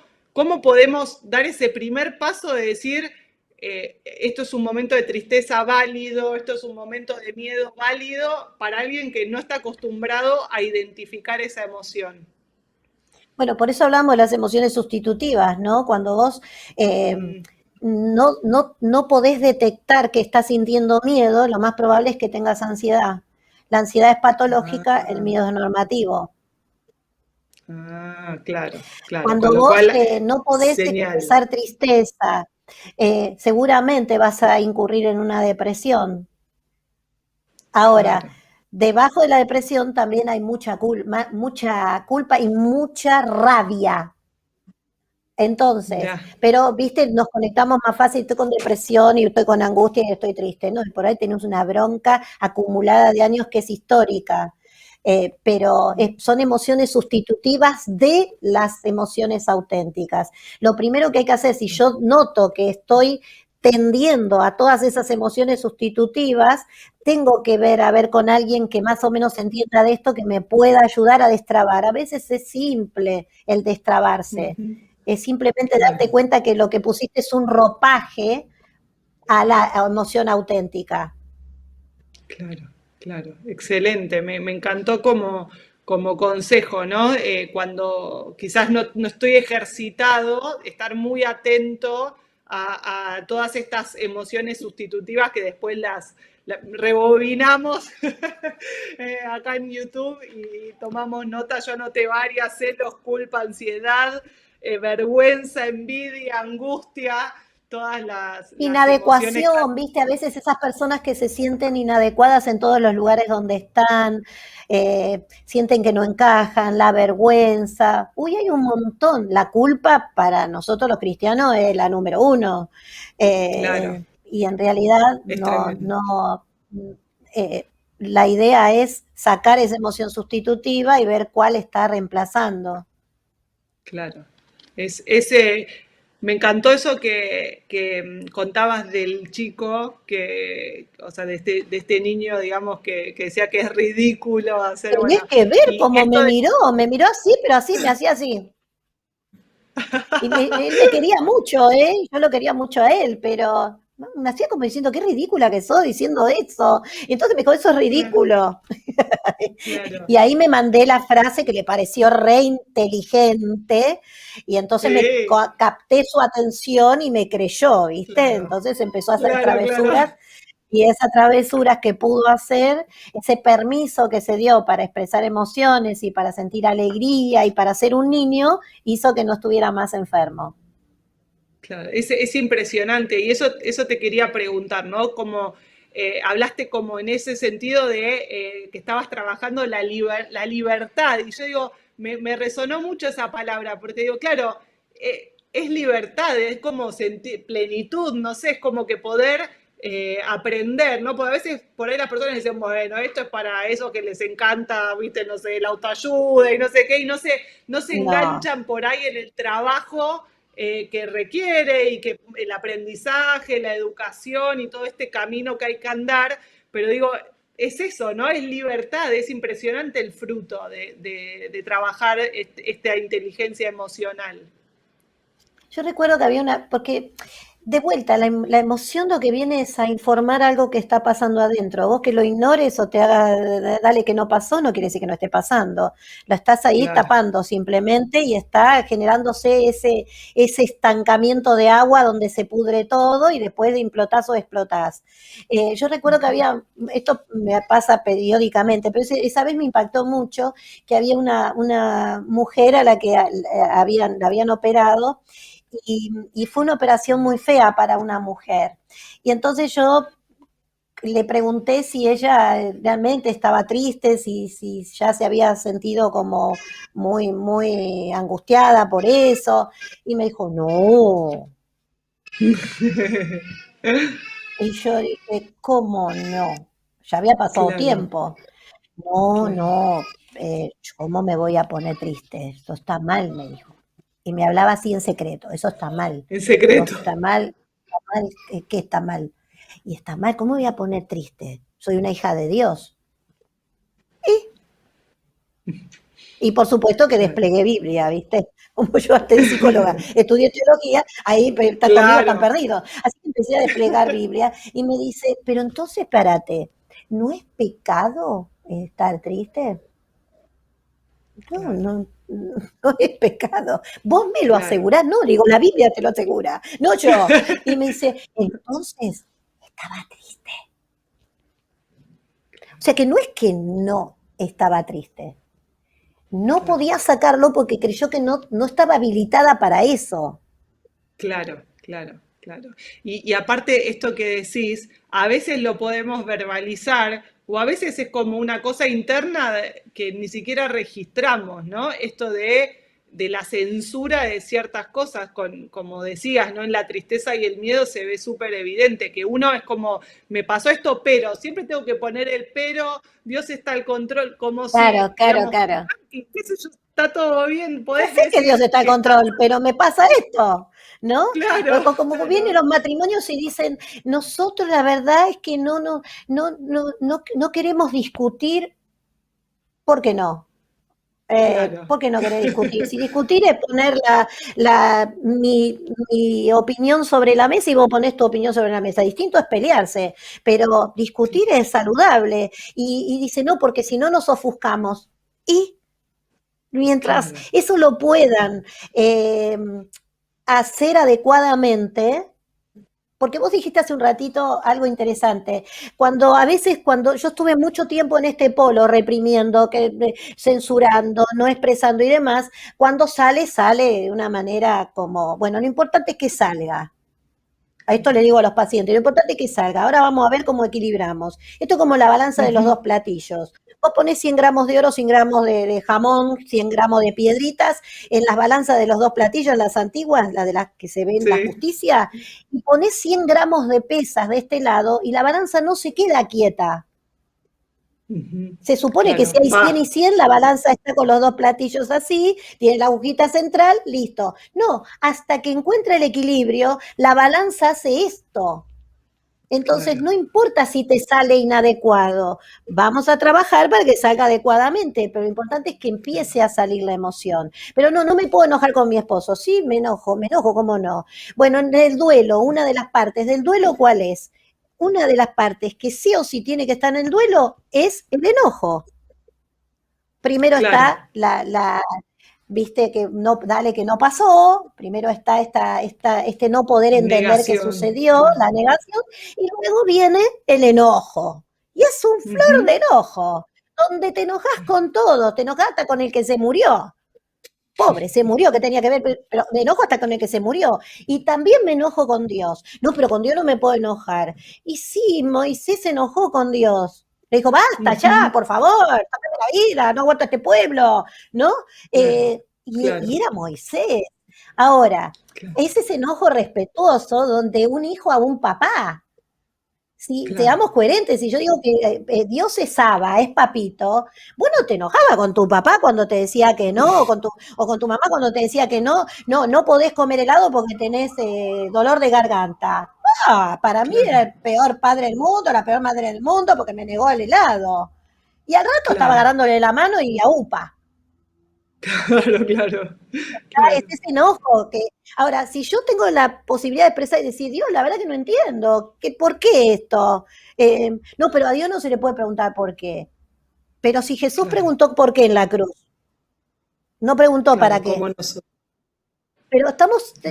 podemos dar ese primer paso de decir, esto es un momento de tristeza válido, esto es un momento de miedo válido para alguien que no está acostumbrado a identificar esa emoción? Bueno, por eso hablamos de las emociones sustitutivas, ¿no? Cuando vos Mm, no podés detectar que estás sintiendo miedo, lo más probable es que tengas ansiedad. La ansiedad es patológica, el ah, miedo es normativo. claro, claro. Cuando Con lo vos cual, no podés señal. expresar tristeza, seguramente vas a incurrir en una depresión. Ahora, Claro, debajo de la depresión también hay mucha culpa y mucha rabia. Entonces, mirá. pero, viste, nos conectamos más fácil, estoy con depresión y estoy con angustia y estoy triste, ¿no? Y por ahí tenemos una bronca acumulada de años que es histórica, pero son emociones sustitutivas de las emociones auténticas. Lo primero que hay que hacer, si yo noto que estoy tendiendo a todas esas emociones sustitutivas, tengo que ver, a ver con alguien que más o menos entienda de esto, que me pueda ayudar a destrabar. A veces es simple el destrabarse, Ujú, es simplemente claro. darte cuenta que lo que pusiste es un ropaje a la emoción auténtica. Claro, claro, excelente. Me encantó como consejo, ¿no? Cuando quizás no estoy ejercitado, estar muy atento a todas estas emociones sustitutivas que después rebobinamos acá en YouTube y tomamos nota. Yo anoté varias: celos, culpa, ansiedad, vergüenza, envidia, angustia, todas las emociones. Inadecuación, viste, a veces esas personas que se sienten inadecuadas en todos los lugares donde están, sienten que no encajan, la vergüenza, uy, hay un montón. La culpa para nosotros los cristianos es la número uno. Claro, Y en realidad es no, tremendo. no, la idea es sacar esa emoción sustitutiva y ver cuál está reemplazando. Claro. Ese, me encantó eso que contabas del chico, o sea, de este niño, digamos, que decía que es ridículo hacer, Tenés bueno, que ver y cómo esto de... me miró así, pero así, me hacía así. Él me quería mucho, ¿eh? Yo lo quería mucho a él, pero me hacía como diciendo, qué ridícula que sos diciendo eso. Y entonces me dijo, eso es Claro, ridículo. claro. Y ahí me mandé la frase que le pareció re inteligente, y entonces Sí, capté su atención y me creyó, ¿viste? claro, Entonces empezó a hacer claro, claro. travesuras, y esas travesuras que pudo hacer, ese permiso que se dio para expresar emociones y para sentir alegría y para ser un niño, hizo que no estuviera más enfermo. Claro, es impresionante y eso te quería preguntar, ¿no? Como hablaste como en ese sentido de que estabas trabajando la libertad y yo digo, me resonó mucho esa palabra porque digo, claro, es libertad, es como sentir plenitud, no sé, es como que poder aprender, ¿no? Porque a veces por ahí las personas dicen, bueno, esto es para esos que les encanta, viste, no sé, la autoayuda y no sé qué, y no se No, enganchan por ahí en el trabajo que requiere y que el aprendizaje, la educación y todo este camino que hay que andar, pero digo, es eso, ¿no? Es libertad, es impresionante el fruto de trabajar esta inteligencia emocional. yo recuerdo que había porque de vuelta, la emoción lo que viene es a informar algo que está pasando adentro. Vos que lo ignores o te haga, dale que no pasó, no quiere decir que no esté pasando. Lo estás ahí Claro. tapando simplemente y está generándose ese estancamiento de agua donde se pudre todo y después de implotás o explotás. Yo recuerdo que esto me pasa periódicamente, pero esa vez me impactó mucho que había una mujer a la que la habían operado, y fue una operación muy fea para una mujer. Y entonces yo le pregunté si ella realmente estaba triste, si ya se había sentido como muy, muy angustiada por eso. Y me dijo, no. Y yo dije, ¿cómo no? Ya había pasado Claro, tiempo. No, claro. no. ¿cómo me voy a poner triste? Eso está mal, me dijo. Y me hablaba así en secreto, eso está mal. En Digo, secreto. está mal, ¿qué está mal? Y está mal, ¿cómo me voy a poner triste? Soy una hija de Dios. Y por supuesto que Claro. desplegué Biblia, ¿viste? Como yo hasta en psicóloga estudié teología, ahí conmigo están Claro, perdidos. Así que empecé a desplegar Biblia y me dice, pero entonces, espérate, ¿no es pecado estar triste? No, claro, no, no es pecado. Vos me lo claro. asegurás, no, digo, la Biblia te lo asegura, no yo. Y me dice, entonces, estaba triste. O sea que no es que no estaba triste, no Claro. podía sacarlo porque creyó que no estaba habilitada para eso. Claro, claro, claro. Y aparte, esto que decís, a veces lo podemos verbalizar o a veces es como una cosa interna que ni siquiera registramos, ¿no? Esto de la censura de ciertas cosas, como decías, ¿no? En la tristeza y el miedo se ve súper evidente, que uno es como, me pasó esto, pero siempre tengo que poner el pero, Dios está al control, como Claro, si, claro, digamos, claro. qué sé yo, está todo bien, Ya podés sé que Dios decir está al que está control, pero me pasa esto, ¿no? claro, Como vienen claro. los matrimonios y dicen, nosotros la verdad es que no queremos discutir, ¿por qué no? Claro, ¿Por qué no querés discutir? Si discutir es poner mi opinión sobre la mesa y vos ponés tu opinión sobre la mesa. Distinto es pelearse, pero discutir es saludable. Y dice, no, porque si no nos ofuscamos. Y mientras claro. eso lo puedan eh, hacer adecuadamente, porque vos dijiste hace un ratito algo interesante. Cuando a veces, cuando yo estuve mucho tiempo en este polo reprimiendo, censurando, no expresando y demás, cuando sale, sale de una manera como, bueno, lo importante es que salga. A esto le digo a los pacientes, lo importante es que salga. Ahora vamos a ver cómo equilibramos. Esto es como la balanza de los Ujú. dos platillos. Vos ponés 100 gramos de oro, 100 gramos de jamón, 100 gramos de piedritas en las balanzas de los dos platillos, las antiguas, las de las que se ve en la Sí. justicia, y ponés 100 gramos de pesas de este lado y la balanza no se queda quieta. Ujú. Se supone que si Claro, hay 100 y va. 100, la balanza está con los dos platillos así, tiene la agujita central, listo. No, hasta que encuentra el equilibrio, la balanza hace esto. Entonces, Claro, no importa si te sale inadecuado, vamos a trabajar para que salga adecuadamente, pero lo importante es que empiece a salir la emoción. Pero no me puedo enojar con mi esposo. Sí, me enojo, ¿cómo no? Bueno, en el duelo, una de las partes del duelo, ¿cuál es? Una de las partes que sí o sí tiene que estar en el duelo es el enojo. Primero claro. está viste que no, dale que no pasó, primero está este no poder entender qué Negación. sucedió, la negación, y luego viene el enojo. Y es un flor Ujú. de enojo, donde te enojas con todo, te enojas hasta con el que se murió. Pobre, se murió, ¿qué tenía que ver? Pero me enojo hasta con el que se murió. Y también me enojo con Dios. No, pero con Dios no me puedo enojar. Y sí, Moisés se enojó con Dios. Le dijo, basta ya, Ujú. por favor, sácame la vida, no aguanto este pueblo, ¿no? Claro, Y claro, era Moisés. Ahora, claro, ese es enojo respetuoso donde un hijo a un papá. Si claro. seamos coherentes, si yo digo que Dios es Abba, es papito, vos no te enojabas con tu papá cuando te decía que no, o con tu mamá cuando te decía que no podés comer helado porque tenés dolor de garganta. Ah, para mí era Claro, el peor padre del mundo, la peor madre del mundo porque me negó el helado. Y al rato estaba claro, agarrándole la mano y a upa. claro, claro, claro, Es ese enojo que, ahora, si yo tengo la posibilidad de expresar y decir, Dios, la verdad que no entiendo, ¿por qué esto? No, pero a Dios no se le puede preguntar por qué. Pero si Jesús claro, preguntó por qué en la cruz, no preguntó para claro, qué. como nosotros, Pero es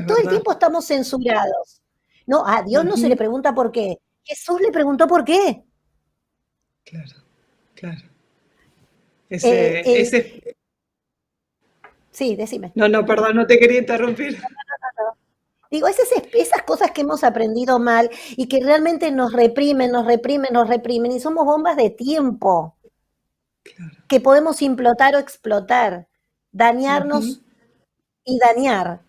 todo el verdad. tiempo estamos censurados. No, a Dios no se le Ujú. pregunta por qué. Jesús le preguntó por qué. Claro, claro. Eh, Ese, eh, ese, sí, decime. no, no, perdón, no te quería interrumpir. Digo, esas cosas que hemos aprendido mal y que realmente nos reprimen, nos reprimen, nos reprimen y somos bombas de tiempo Claro, que podemos implotar o explotar, dañarnos ujú, y dañar.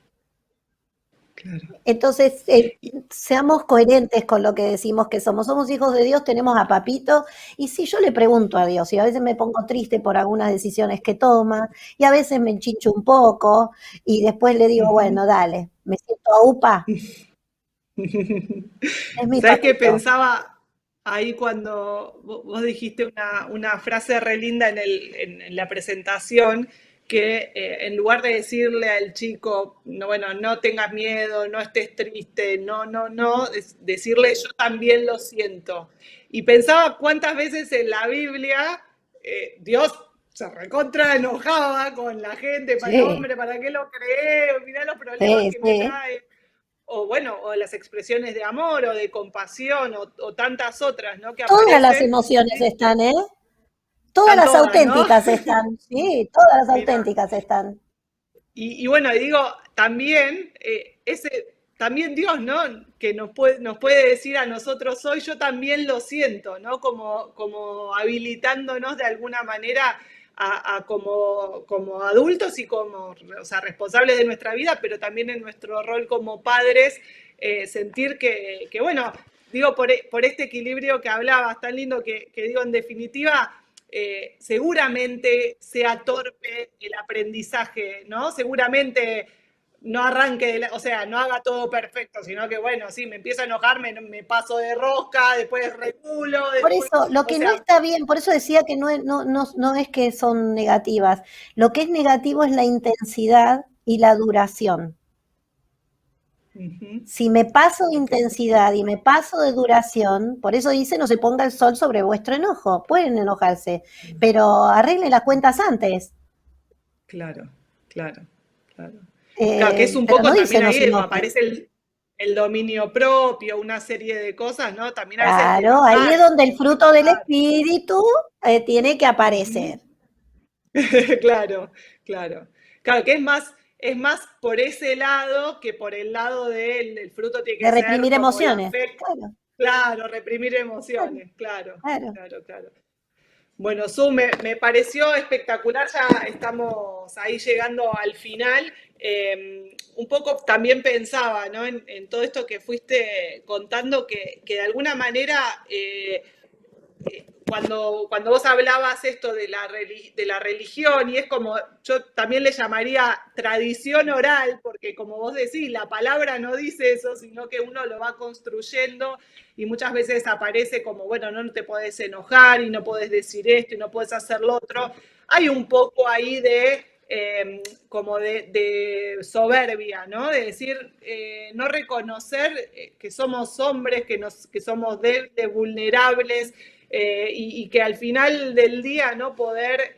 claro. Entonces, Y- seamos coherentes con lo que decimos que somos. Somos hijos de Dios, tenemos a Papito, y si yo le pregunto a Dios, y a veces me pongo triste por algunas decisiones que toma, y a veces me enchincho un poco, y después le digo, Ujú. bueno, dale, me siento a UPA, es mi ¿Sabes qué Papito. pensaba ahí cuando vos dijiste una frase re linda en la presentación? Que en lugar de decirle al chico, no, bueno, no tengas miedo, no estés triste, no, no, no, decirle yo también lo siento. Y pensaba cuántas veces en la Biblia Dios se recontra enojaba con la gente, para Sí, hombre, ¿para qué lo creé? Mirá los problemas sí, que me sí. trae. O bueno, o las expresiones de amor o de compasión o tantas otras, ¿no? Que Todas las aparecen, emociones ¿sí? están, ¿eh? Todas Están las todas, ¿no? auténticas están, sí, todas las Mira, auténticas están. y bueno, y digo, también, también Dios, ¿no? Que nos puede decir a nosotros hoy, yo también lo siento, ¿no? Como habilitándonos de alguna manera como adultos y como, o sea, responsables de nuestra vida, pero también en nuestro rol como padres, sentir que, bueno, digo, por este equilibrio que hablabas, tan lindo que digo, en definitiva, seguramente sea torpe el aprendizaje, ¿no? Seguramente no arranque, o sea, no haga todo perfecto, sino que bueno, sí, me empiezo a enojar, me paso de rosca, después regulo, Por después, eso, lo o que no sea, está bien, por eso decía que no es que son negativas. Lo que es negativo es la intensidad y la duración. ujú, Si me paso de ok, intensidad y me paso de duración, por eso dice no se ponga el sol sobre vuestro enojo. Pueden enojarse, pero arreglen las cuentas antes. claro, claro, claro. Claro, que es un Pero poco no dice también no ahí se enojen. aparece el dominio propio, una serie de cosas, ¿no? También a veces de Claro, ahí es bajar, donde el de fruto del bajar. espíritu tiene que Ujú. aparecer. Claro, claro. Claro, que es más por ese lado que por el lado del el fruto tiene De que ser reprimir como el emociones. afecto. Claro, Claro, reprimir claro, emociones, claro, claro. claro, claro. Bueno, Su, me pareció espectacular, ya estamos ahí llegando al final. Un poco también pensaba, ¿no? En todo esto que fuiste contando, que de alguna manera cuando vos hablabas esto de la religión, y es como, yo también le llamaría tradición oral, porque como vos decís, la palabra no dice eso, sino que uno lo va construyendo y muchas veces aparece como, bueno, no te podés enojar y no podés decir esto y no podés hacer lo otro. Hay un poco ahí de como de soberbia, ¿no? De decir, no reconocer que somos hombres, que somos débiles, vulnerables, y que al final del día no poder,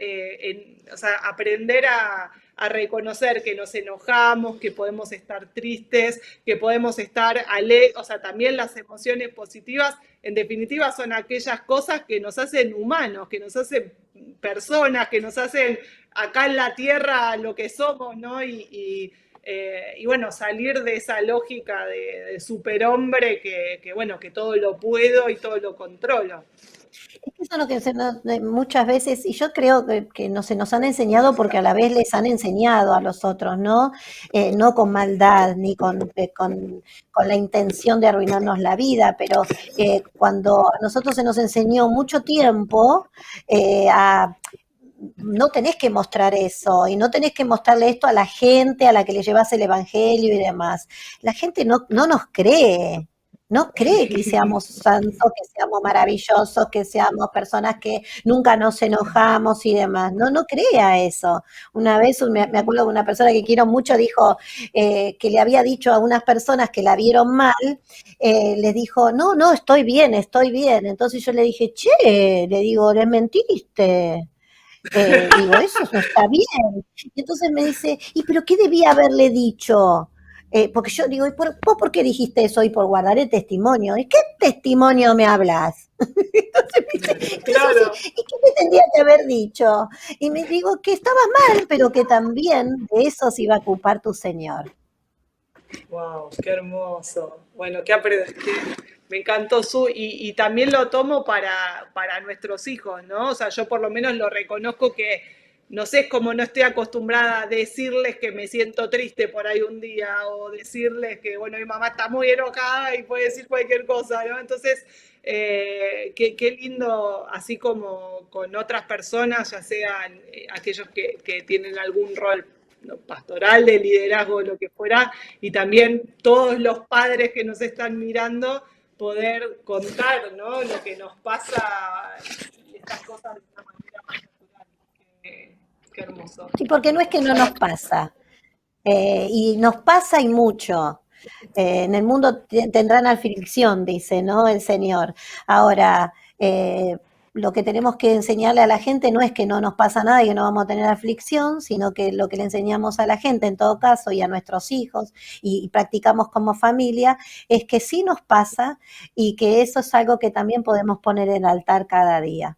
o sea, aprender a reconocer que nos enojamos, que podemos estar tristes, que podemos estar alegres, o sea, también las emociones positivas, en definitiva, son aquellas cosas que nos hacen humanos, que nos hacen personas, que nos hacen acá en la tierra lo que somos, ¿no? Y bueno, salir de esa lógica de superhombre que, bueno, que todo lo puedo y todo lo controlo. Es que eso es lo que muchas veces, y yo creo que no se nos han enseñado porque a la vez les han enseñado a los otros, ¿no? No con maldad ni con la intención de arruinarnos la vida, pero cuando a nosotros se nos enseñó mucho tiempo a no tenés que mostrar eso y no tenés que mostrarle esto a la gente a la que le llevas el evangelio y demás. La gente no nos cree, no cree que seamos santos, que seamos maravillosos, que seamos personas que nunca nos enojamos y demás. No crea eso. Una vez me acuerdo de una persona que quiero mucho dijo que le había dicho a unas personas que la vieron mal, les dijo, no, estoy bien, estoy bien. Entonces yo le dije, che, le digo, les mentiste. Digo, eso no está bien. Y entonces me dice, ¿y pero qué debía haberle dicho? Porque yo digo, ¿vos por qué dijiste eso? Y por guardar el testimonio. ¿Y qué testimonio me hablas? Entonces me dice, eso sí, Claro. ¿y qué me tendría que haber dicho? Y me digo que estaba mal, pero que también de eso se iba a ocupar tu Señor. Wow, qué hermoso. Bueno, me encantó y también lo tomo para nuestros hijos, ¿no? O sea, yo por lo menos lo reconozco que no sé, como no estoy acostumbrada a decirles que me siento triste por ahí un día o decirles que, bueno, mi mamá está muy enojada y puede decir cualquier cosa, ¿no? Entonces, qué lindo, así como con otras personas, ya sean aquellos que tienen algún rol, ¿no?, pastoral, de liderazgo, lo que fuera, y también todos los padres que nos están mirando, poder contar, ¿no?, lo que nos pasa y estas cosas de una manera más natural. Qué hermoso. Sí, porque no es que no Bueno, nos pasa, y nos pasa y mucho. En el mundo tendrán aflicción, dice, ¿no? El Señor. Ahora, lo que tenemos que enseñarle a la gente no es que no nos pasa nada y que no vamos a tener aflicción, sino que lo que le enseñamos a la gente, en todo caso, y a nuestros hijos, y practicamos como familia, es que sí nos pasa y que eso es algo que también podemos poner en altar cada día.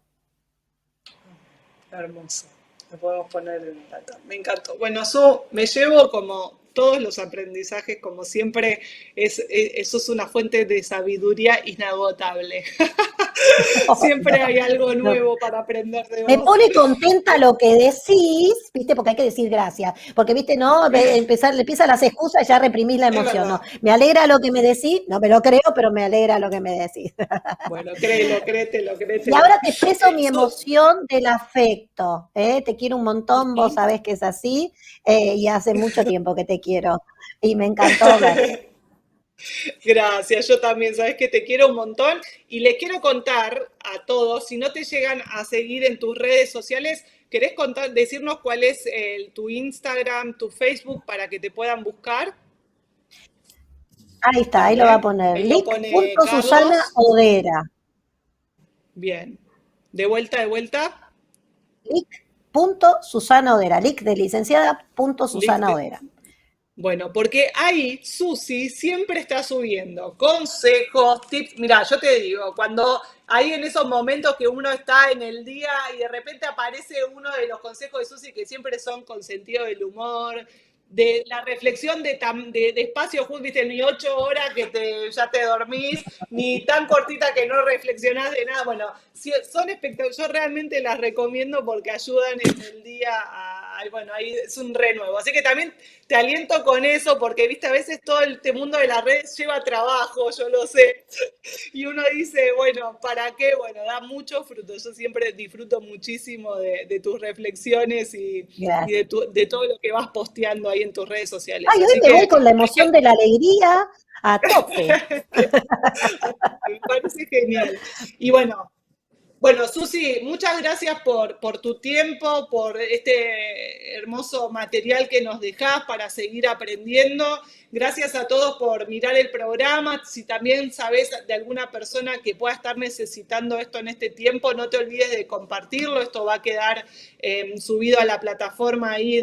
hermoso. Lo podemos poner en data. Me encantó. Bueno, yo me llevo como todos los aprendizajes, como siempre, eso es una fuente de sabiduría inagotable. Siempre hay algo No, nuevo para aprender de me vos. pone contenta lo que decís, ¿viste? Porque hay que decir gracias. Porque, ¿viste? No, empiezan las excusas y ya reprimís la Es emoción. No, verdad. me alegra lo que me decís, no me lo creo, pero me alegra lo que me decís. Bueno, créelo, créetelo, Y créetelo. ahora te expreso mi So- emoción del afecto. ¿Eh? Te quiero un montón, vos sabés que es así, y hace mucho tiempo que te quiero. Y me encantó verte. Gracias, yo también, sabes que te quiero un montón y les quiero contar a todos, si no te llegan a seguir en tus redes sociales, ¿querés contar, decirnos cuál es tu Instagram, tu Facebook para que te puedan buscar? Ahí está, ahí lo va a Dale, poner. ahí lo pone Lic.Susana Carlos. Odera. Bien. De vuelta, de vuelta. Lic.Susana Odera. Lic de licenciada, punto Lick Susana Odera. Bueno, porque ahí Susi siempre está subiendo consejos, tips. Mira, yo te digo, cuando ahí en esos momentos que uno está en el día y de repente aparece uno de los consejos de Susi que siempre son con sentido del humor, de la reflexión de espacio, viste, ni 8 horas que ya te dormís, ni tan cortita que no reflexionás de nada. Bueno, son espectaculares, yo realmente las recomiendo porque ayudan en el día bueno, ahí es un renuevo. Así que también te aliento con eso, porque viste, a veces todo este mundo de las redes lleva trabajo, yo lo sé. Y uno dice, bueno, ¿para qué? Bueno, da mucho fruto. Yo siempre disfruto muchísimo de tus reflexiones y Gracias. de todo lo que vas posteando ahí en tus redes sociales. Ay, hoy Así me voy que con la hay emoción de la alegría a tope. me parece genial. Y bueno, Susi, muchas gracias por tu tiempo, por este hermoso material que nos dejás para seguir aprendiendo. Gracias a todos por mirar el programa. Si también sabes de alguna persona que pueda estar necesitando esto en este tiempo, no te olvides de compartirlo. Esto va a quedar subido a la plataforma ahí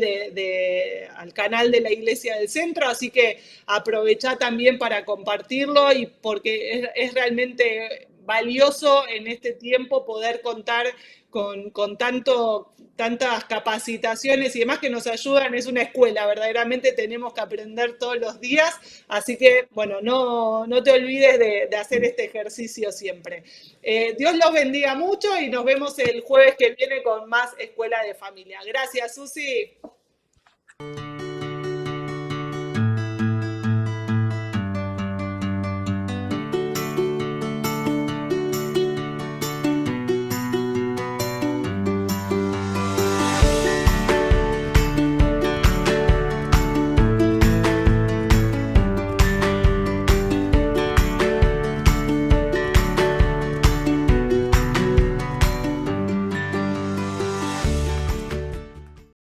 al canal de la Iglesia del Centro, así que aprovecha también para compartirlo y porque es realmente valioso en este tiempo poder contar con tantas capacitaciones y demás que nos ayudan. Es una escuela, verdaderamente tenemos que aprender todos los días, así que, bueno, no te olvides de hacer este ejercicio siempre. Dios los bendiga mucho y nos vemos el jueves que viene con más Escuela de Familia. Gracias, Susi.